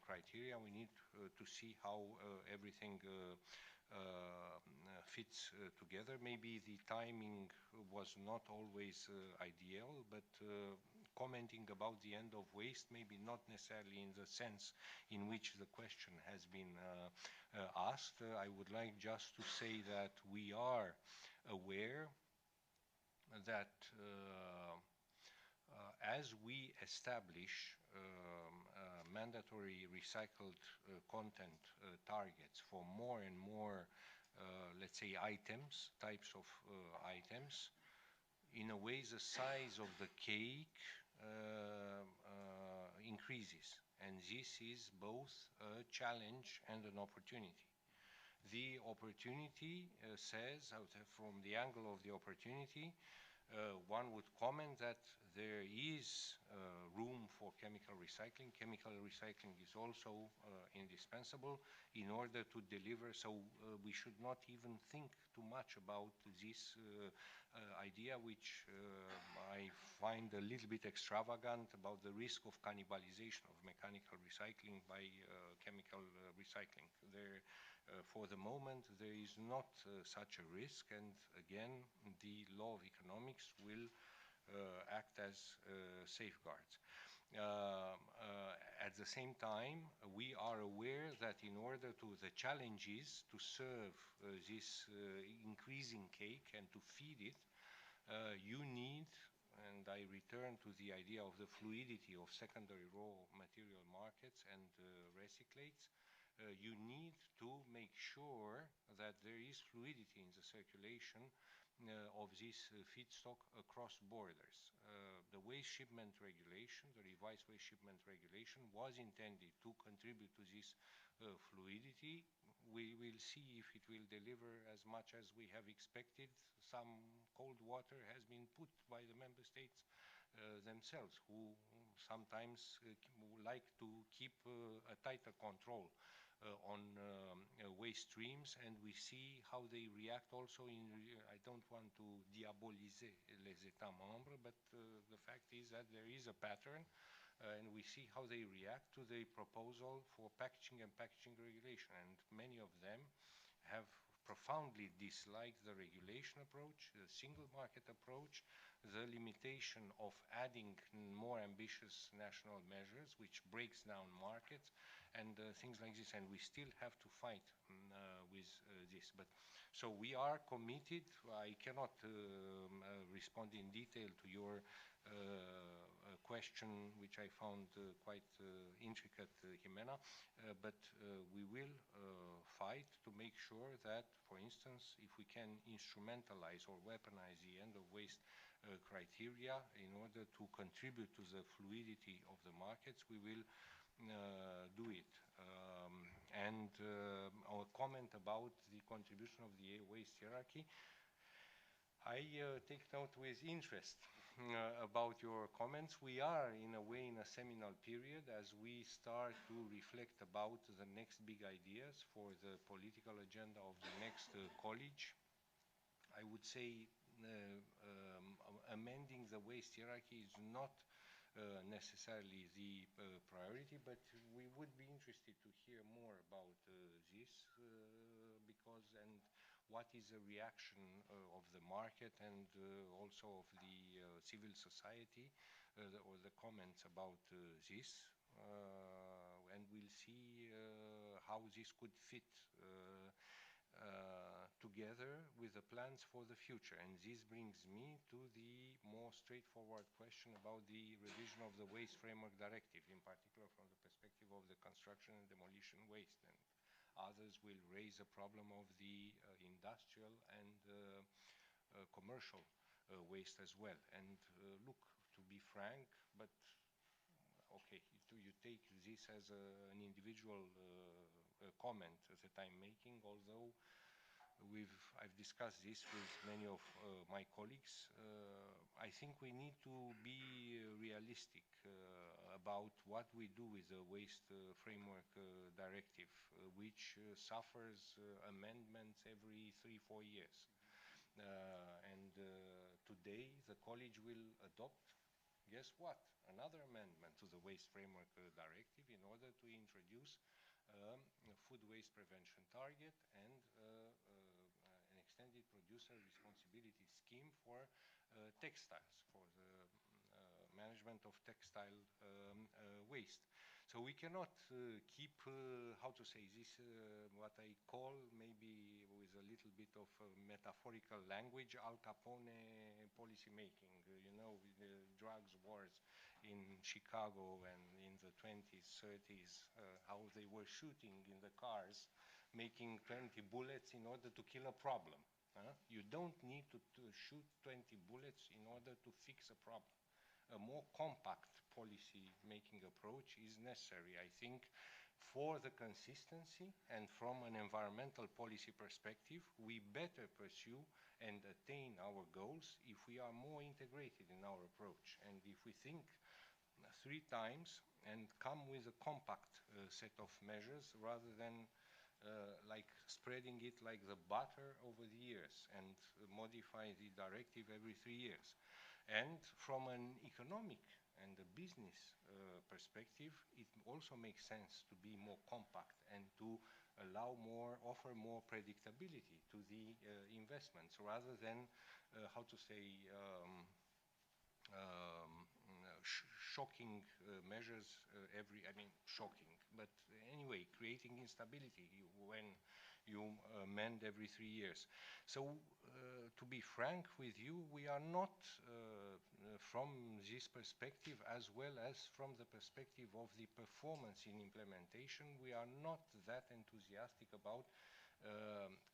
criteria, we need to see how everything fits together. Maybe the timing was not always ideal, but commenting about the end of waste, maybe not necessarily in the sense in which the question has been asked. I would like just to say that we are aware that as we establish mandatory recycled content targets for more and more, let's say, types of items, in a way the size of the cake increases. And this is both a challenge and an opportunity. The opportunity says, from the angle of the opportunity, one would comment that there is room for chemical recycling. Chemical recycling is also indispensable in order to deliver, so we should not even think too much about this idea, which I find a little bit extravagant, about the risk of cannibalization of mechanical recycling by chemical recycling. For the moment, there is not such a risk, and again, the law of economics will act as safeguards. At the same time, we are aware that in order to the challenges to serve this increasing cake and to feed it, you need, and I return to the idea of the fluidity of secondary raw material markets and recyclates, you need to make sure that there is fluidity in the circulation of this feedstock across borders. The waste shipment regulation, the revised waste shipment regulation, was intended to contribute to this fluidity. We will see if it will deliver as much as we have expected. Some cold water has been put by the member states themselves, who sometimes like to keep a tighter control on waste streams, and we see how they react also in, I don't want to diaboliser les États membres, but the fact is that there is a pattern, and we see how they react to the proposal for packaging and packaging regulation, and many of them have profoundly disliked the regulation approach, the single market approach, the limitation of adding more ambitious national measures, which breaks down markets, and things like this. And we still have to fight with this. But so we are committed. I cannot respond in detail to your question, which I found quite intricate, Jimena, but we will fight to make sure that, for instance, if we can instrumentalize or weaponize the end of waste criteria in order to contribute to the fluidity of the markets, we will do it. And our comment about the contribution of the waste hierarchy, I take note with interest about your comments. We are, in a way, in a seminal period as we start to reflect about the next big ideas for the political agenda of the next college. I would say amending the waste hierarchy is not necessarily the priority, but we would be interested to hear more about this because and what is the reaction of the market and also of the civil society or the comments about this. And we'll see how this could fit together with the plans for the future. And this brings me to the more straightforward question about the revision of the Waste Framework Directive, in particular from the perspective of the construction and demolition waste. And others will raise the problem of the industrial and commercial waste as well. And look, to be frank, but okay, you take this as an individual comment that I'm making, although I've discussed this with many of my colleagues. I think we need to be realistic about what we do with the Waste Framework Directive, which suffers amendments every 3-4 years. And today the college will adopt, guess what, another amendment to the Waste Framework Directive in order to introduce food waste prevention target and an extended producer responsibility scheme for textiles, for the management of textile waste. So we cannot keep, how to say this, what I call maybe with a little bit of metaphorical language, Al Capone policy making, you know, the drugs wars in Chicago and in the 20s, 30s, how they were shooting in the cars, making 20 bullets in order to kill a problem. You don't need to shoot 20 bullets in order to fix a problem. A more compact policy-making approach is necessary, I think, for the consistency, and from an environmental policy perspective, we better pursue and attain our goals if we are more integrated in our approach. And if we think 3 times and come with a compact set of measures rather than like spreading it like the butter over the years and modify the directive every 3 years. And from an economic and a business perspective, it also makes sense to be more compact and to allow more, offer more predictability to the investments rather than, how to say, shocking measures I mean, shocking, but anyway, creating instability when you amend every 3 years. So, to be frank with you, we are not, from this perspective, as well as from the perspective of the performance in implementation, we are not that enthusiastic about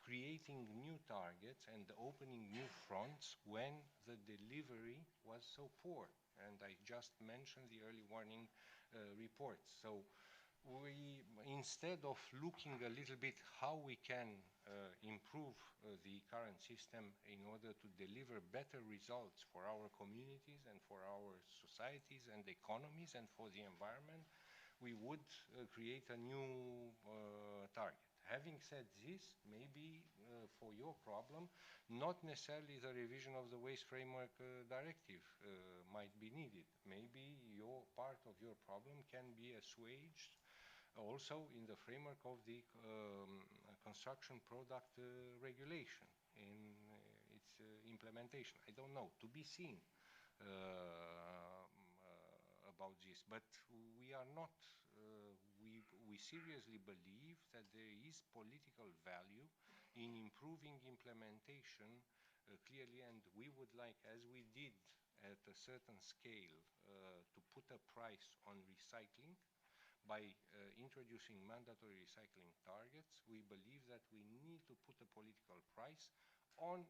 creating new targets and opening new fronts when the delivery was so poor. And I just mentioned the early warning reports. So we, instead of looking a little bit how we can improve the current system in order to deliver better results for our communities and for our societies and economies and for the environment, we would create a new target. Having said this, maybe for your problem, not necessarily the revision of the Waste Framework Directive might be needed. Maybe part of your problem can be assuaged also in the framework of the construction product regulation in its implementation. I don't know, to be seen about this, but we are not, we seriously believe that there is political value in improving implementation clearly, and we would like, as we did at a certain scale, to put a price on recycling by introducing mandatory recycling targets. We believe that we need to put a political price on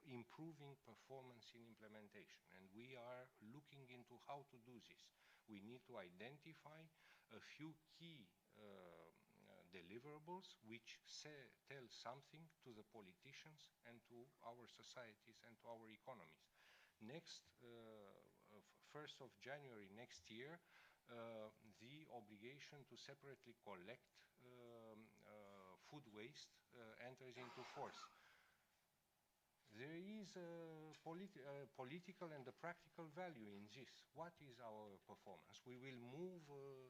improving performance in implementation, and we are looking into how to do this. We need to identify a few key deliverables which tell something to the politicians and to our societies and to our economies. Next, 1st of January next year, the obligation to separately collect food waste enters into force. There is a political and a practical value in this. What is our performance? We will move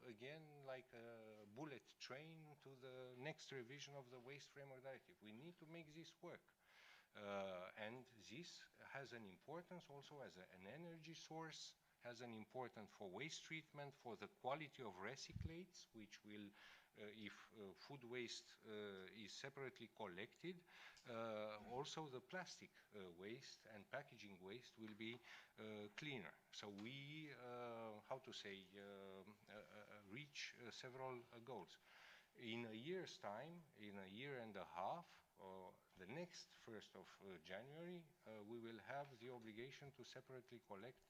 again like a bullet train to the next revision of the Waste Framework Directive. We need to make this work. And this has an importance also as an energy source, has an importance for waste treatment, for the quality of recyclates, which will, if food waste is separately collected, also the plastic waste and packaging waste will be cleaner. So we, how to say, reach several goals. In a year's time, in a year and a half, the next 1st of January, we will have the obligation to separately collect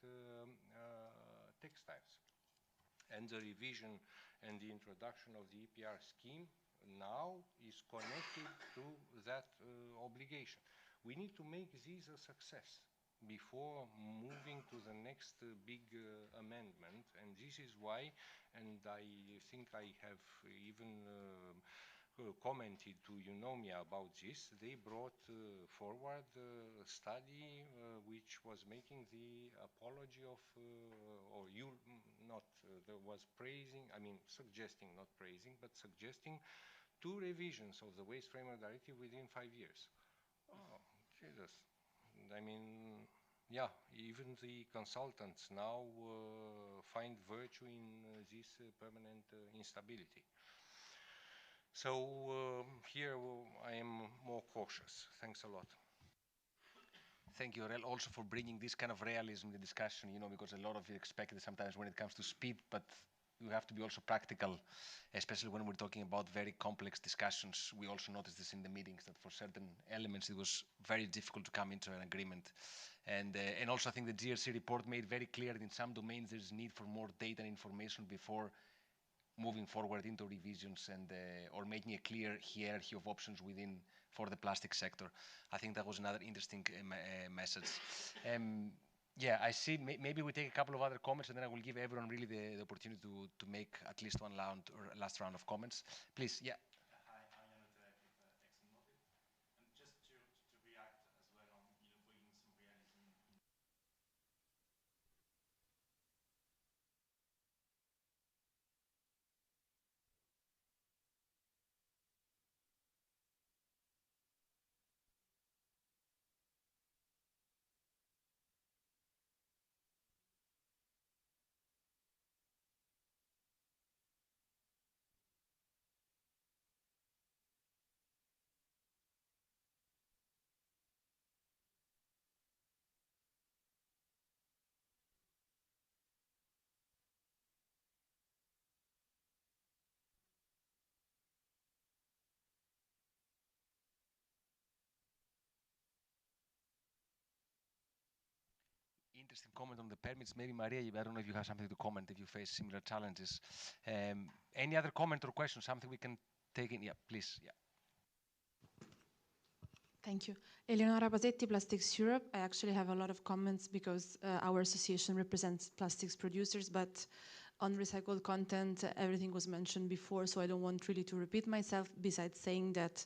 textiles. And the revision and the introduction of the EPR scheme now is connected to that obligation. We need to make this a success before moving to the next big amendment, and this is why, and I think I have even commented to UNOMIA about this. They brought forward a study which was making the apology of, or you not, there was praising, I mean suggesting, not praising, but suggesting 2 revisions of the Waste Framework Directive within 5 years. Oh, Jesus. I mean, yeah, even the consultants now find virtue in this permanent instability. So here I am more cautious. Thanks a lot. Thank you, Aurel, also for bringing this kind of realism in the discussion, you know, because a lot of you expect it sometimes when it comes to speed, but you have to be also practical, especially when we're talking about very complex discussions. We also noticed this in the meetings that for certain elements it was very difficult to come into an agreement. And also I think the GRC report made very clear that in some domains there's need for more data and information before moving forward into revisions and or making a clear hierarchy of options within for the plastic sector. I think that was another interesting message. Yeah, I see. Maybe we take a couple of other comments, and then I will give everyone really the opportunity to make at least one round or last round of comments. Please, yeah. Hi, I'm Jan with ExxonMobil. And just to react as well on, you know, bringing some realism in. Interesting comment on the permits. Maybe Maria, I don't know if you have something to comment if you face similar challenges. Any other comment or question? Something we can take in? Yeah, please. Yeah. Thank you. Eleonora Pasetti, Plastics Europe. I actually have a lot of comments because our association represents plastics producers, but on recycled content, everything was mentioned before, so I don't want really to repeat myself, besides saying that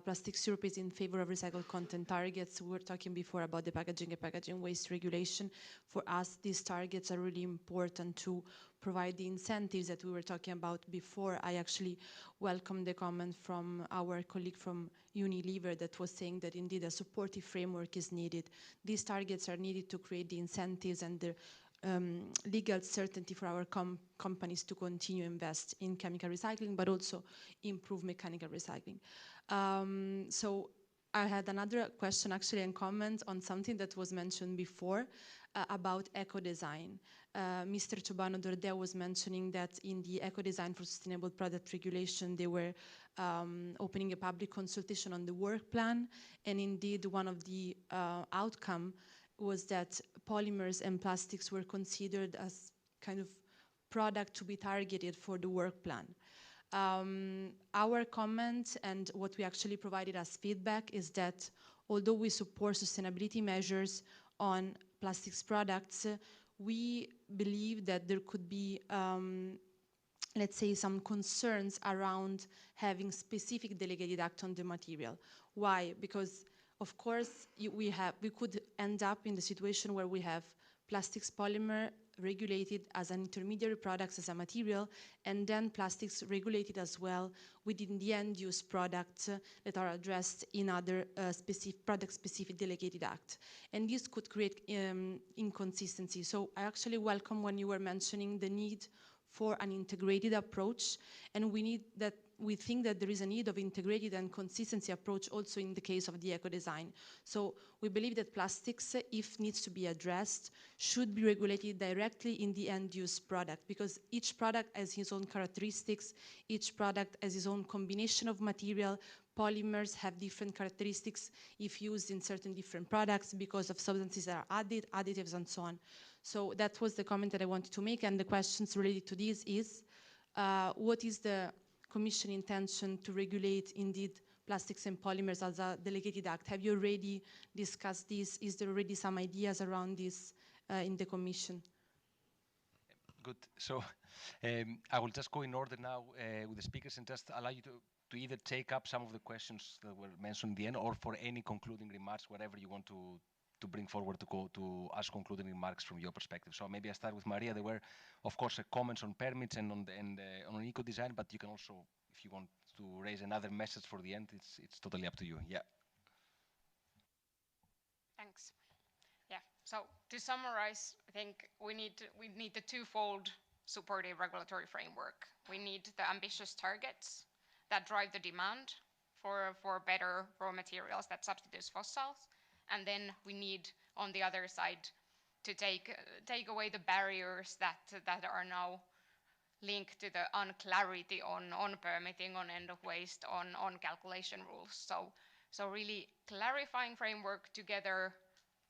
Plastics Europe is in favor of recycled content targets. We were talking before about the packaging and packaging waste regulation. For us, these targets are really important to provide the incentives that we were talking about before. I actually welcome the comment from our colleague from Unilever that was saying that indeed a supportive framework is needed. These targets are needed to create the incentives and the legal certainty for our companies to continue invest in chemical recycling, but also improve mechanical recycling. So I had another question actually and comment on something that was mentioned before about eco-design. Mr. Ciobanu Dordea was mentioning that in the eco-design for sustainable product regulation, they were opening a public consultation on the work plan. And indeed, one of the outcome was that polymers and plastics were considered as kind of product to be targeted for the work plan. Our comment and what we actually provided as feedback is that although we support sustainability measures on plastics products, we believe that there could be let's say, some concerns around having specific delegated act on the material. Why? Because, of course, we could end up in the situation where we have plastics polymer regulated as an intermediary products as a material, and then plastics regulated as well within the end-use products that are addressed in other product-specific delegated act. And this could create inconsistency. So I actually welcome when you were mentioning the need for an integrated approach, and we think that there is a need of integrated and consistency approach also in the case of the eco-design. So we believe that plastics, if needs to be addressed, should be regulated directly in the end-use product, because each product has its own characteristics, each product has its own combination of material. Polymers have different characteristics if used in certain different products because of substances that are added, additives, and so on. So that was the comment that I wanted to make, and the questions related to this is, what is the Commission intention to regulate indeed plastics and polymers as a delegated act? Have you already discussed this? Is there already some ideas around this in the Commission? Good. So I will just go in order now with the speakers and just allow you to either take up some of the questions that were mentioned in the end, or for any concluding remarks, whatever you want to bring forward to ask concluding remarks from your perspective. So maybe I start with Maria. There were, of course, comments on permits and on eco-design, but you can also, if you want to raise another message for the end, it's totally up to you. Yeah. Thanks. Yeah. So to summarize, I think we need the twofold supportive regulatory framework. We need the ambitious targets that drive the demand for better raw materials that substitute fossils, and then we need, on the other side, to take away the barriers that are now linked to the unclarity on permitting, on end of waste, on calculation rules. So really clarifying framework together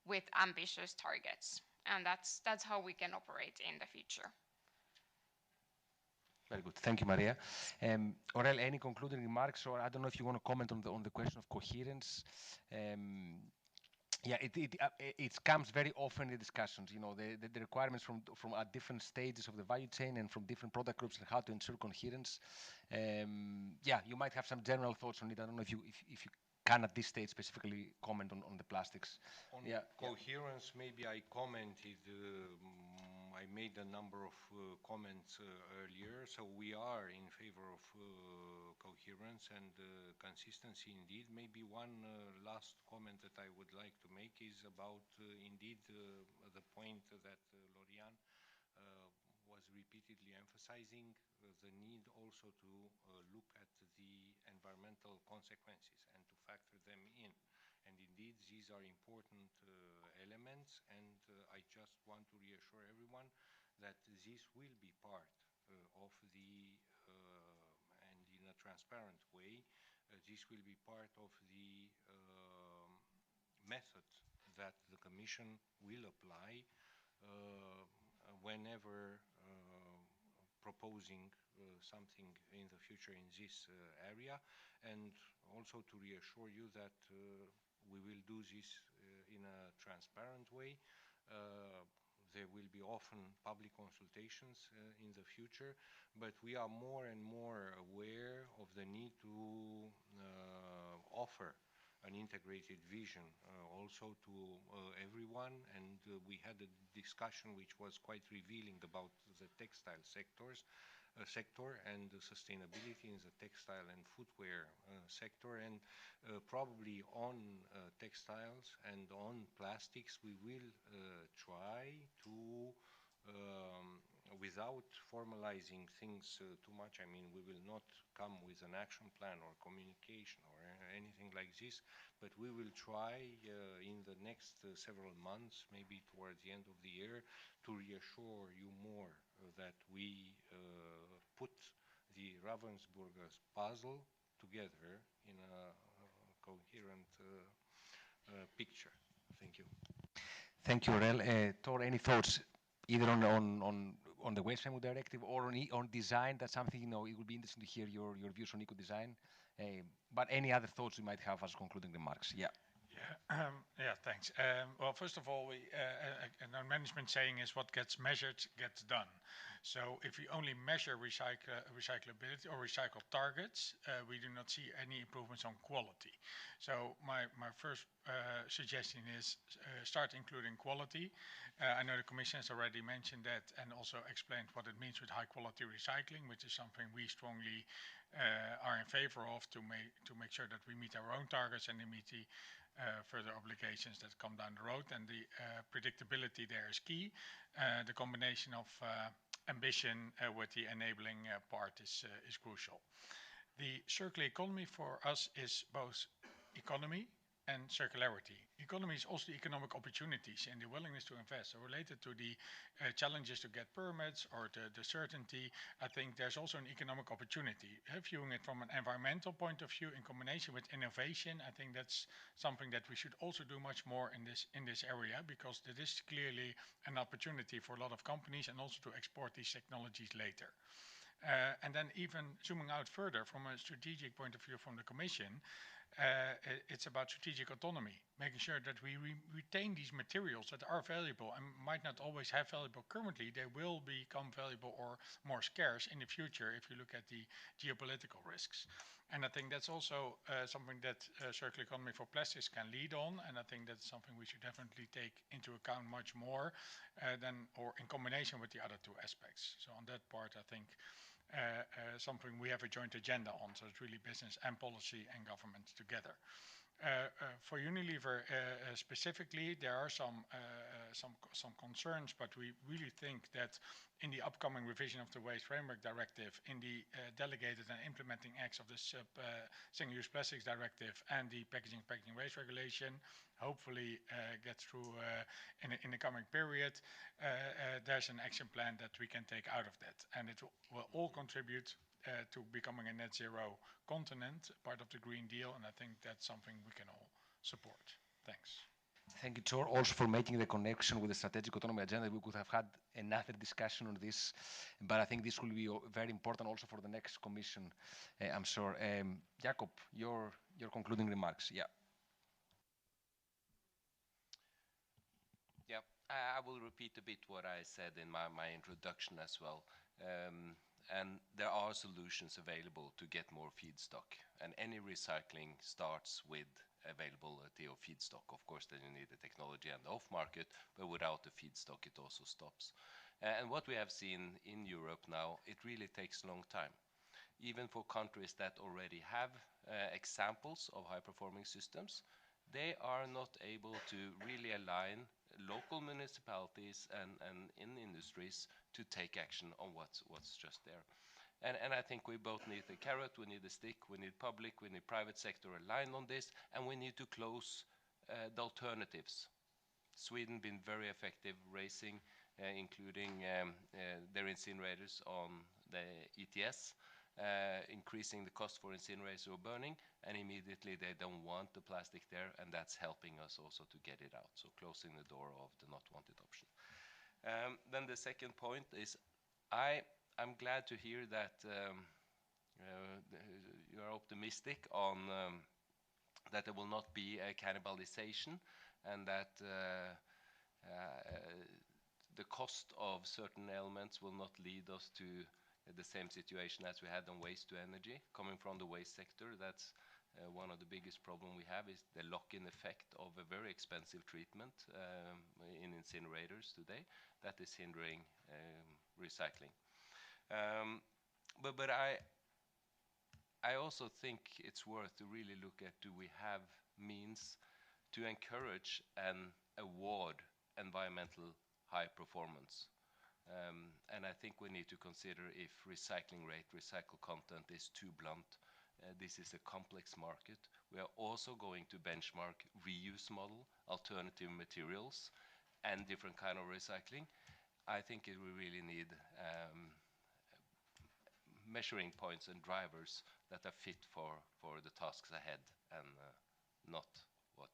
with ambitious targets, and that's how we can operate in the future. Very good. Thank you, Maria. Aurel, any concluding remarks, or I don't know if you want to comment on the question of coherence. Yeah, it comes very often in the discussions. You know, the requirements from at different stages of the value chain and from different product groups and how to ensure coherence. Yeah, you might have some general thoughts on it. I don't know if you can at this stage specifically comment on the plastics. On coherence, maybe I commented. I made a number of comments earlier. So we are in favor of coherence and consistency indeed. Maybe one last comment that I would like to make is about indeed the point that Lorian was repeatedly emphasizing, the need also to look at the environmental consequences and to factor them in. And indeed, these are important elements, and I just want to reassure everyone that this will be part of the, and in a transparent way, this will be part of the method that the Commission will apply whenever proposing something in the future in this area, and also to reassure you that we will do this in a transparent way. There will be often public consultations in the future, but we are more and more aware of the need to offer an integrated vision also to everyone, and we had a discussion which was quite revealing about the textile sector and the sustainability in the textile and footwear sector, and probably on textiles and on plastics we will try to without formalizing things too much. I mean, we will not come with an action plan or communication or anything like this, but we will try in the next several months, maybe towards the end of the year, to reassure you more that we put the Ravensburger's puzzle together in a coherent picture. Thank you. Thank you, Aurel. Tor, any thoughts either on on the waste framework directive or on design. That's something, it would be interesting to hear your views on eco-design. But any other thoughts you might have as concluding remarks? Yeah. Yeah, thanks. Well, first of all, and our management saying is what gets measured gets done. So if we only measure recyclability or recycle targets, we do not see any improvements on quality. So my first suggestion is start including quality. I know the Commission has already mentioned that and also explained what it means with high quality recycling, which is something we strongly are in favor of to make sure that we meet our own targets and they meet the further obligations that come down the road, and the predictability there is key. The combination of ambition with the enabling part is crucial. The circular economy for us is both economy and circularity. Economy is also the economic opportunities and the willingness to invest. So related to the challenges to get permits or the certainty, I think there's also an economic opportunity. Viewing it from an environmental point of view in combination with innovation, I think that's something that we should also do much more in this area, because it is clearly an opportunity for a lot of companies and also to export these technologies later. And then even zooming out further from a strategic point of view from the Commission, it's about strategic autonomy, making sure that we retain these materials that are valuable and might not always have valuable currently. They will become valuable or more scarce in the future if you look at the geopolitical risks. And I think that's also something that circular economy for plastics can lead on, and I think that's something we should definitely take into account much more or in combination with the other two aspects. So on that part, I think something we have a joint agenda on, so it's really business and policy and government together. For Unilever specifically, there are some concerns, but we really think that in the upcoming revision of the Waste Framework Directive, in the delegated and implementing acts of the Single-Use Plastics Directive and the Packaging Waste Regulation, hopefully get through in the coming period, there's an action plan that we can take out of that. And it will all contribute to becoming a net zero continent, part of the Green Deal, and I think that's something we can all support. Thanks. Thank you, Tor, also for making the connection with the strategic autonomy agenda. We could have had another discussion on this, but I think this will be very important also for the next Commission, I'm sure. Jakob, your concluding remarks. Yeah. Yeah, I will repeat a bit what I said in my introduction as well. And there are solutions available to get more feedstock. And any recycling starts with availability of feedstock. Of course, then you need the technology and the off-market, but without the feedstock, it also stops. And what we have seen in Europe now, it really takes a long time. Even for countries that already have examples of high-performing systems, they are not able to really align local municipalities and in industries to take action on what's just there. And I think we both need the carrot, we need the stick, we need public, we need private sector aligned on this, and we need to close the alternatives. Sweden been very effective raising, including their incinerators on the ETS, increasing the cost for incinerators or burning, and immediately they don't want the plastic there, and that's helping us also to get it out. So closing the door of the not wanted option. Then the second point is I'm glad to hear that you are optimistic on that there will not be a cannibalization, and that the cost of certain elements will not lead us to the same situation as we had on waste to energy. Coming from the waste sector, that's one of the biggest problem we have is the lock-in effect of a very expensive treatment in incinerators today that is hindering recycling. But I also think it's worth to really look at, do we have means to encourage and award environmental high performance? And I think we need to consider if recycling rate, recycled content is too blunt. This is a complex market. We are also going to benchmark reuse model, alternative materials, and different kind of recycling. I think we really need measuring points and drivers that are fit for the tasks ahead, and not what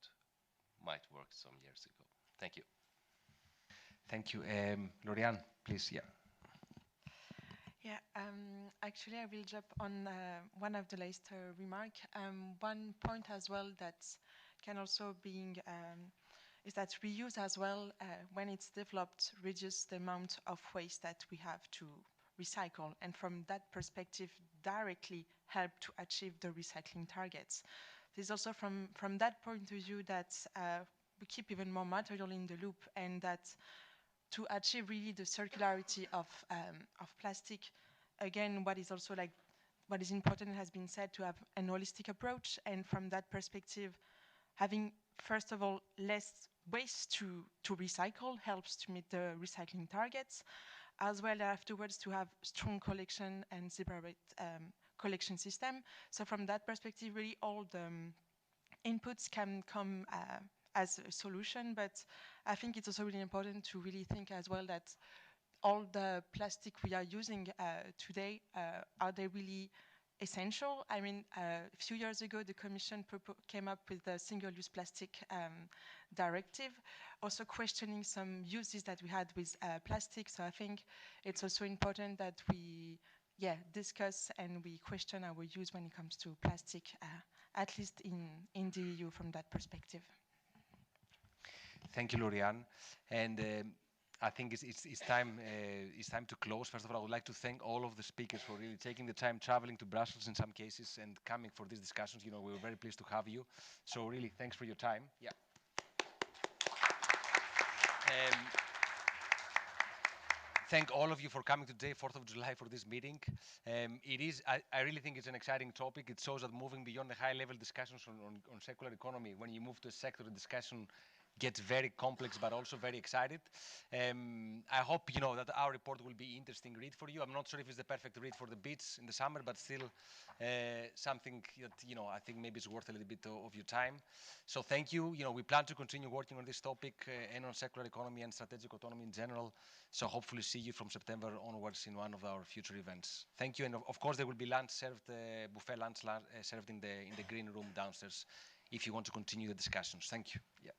might work some years ago. Thank you. Thank you. Lorian, please, yeah. Yeah, actually, I will jump on one of the last remark. One point as well that can also be is that reuse as well, when it's developed, reduce the amount of waste that we have to recycle, and from that perspective, directly help to achieve the recycling targets. There's also from that point of view that we keep even more material in the loop, and that to achieve really the circularity of plastic, again, what is also like, what is important has been said, to have an holistic approach, and from that perspective, having, first of all, less waste to recycle helps to meet the recycling targets, as well afterwards to have strong collection and separate collection system. So from that perspective, really all the inputs can come as a solution, but I think it's also really important to really think as well that all the plastic we are using today, are they really essential? I mean, a few years ago, the Commission came up with the single-use plastic directive, also questioning some uses that we had with plastic. So I think it's also important that we, discuss and we question our use when it comes to plastic, at least in the EU from that perspective. Thank you, Lorianne. And I think it's time to close. First of all, I would like to thank all of the speakers for really taking the time, traveling to Brussels in some cases, and coming for these discussions. You know, we were very pleased to have you. So really, thanks for your time. Yeah. Thank all of you for coming today, 4th of July, for this meeting. I really think it's an exciting topic. It shows that moving beyond the high-level discussions on circular economy, when you move to a sector discussion, gets very complex but also very excited. I hope that our report will be interesting read for you. I'm not sure if it's the perfect read for the beach in the summer, but still something that I think maybe is worth a little bit of your time. So thank you. We plan to continue working on this topic and on circular economy and strategic autonomy in general. So hopefully see you from September onwards in one of our future events. Thank you, and of course there will be lunch served, buffet lunch served in the green room downstairs if you want to continue the discussions. Thank you. Yeah.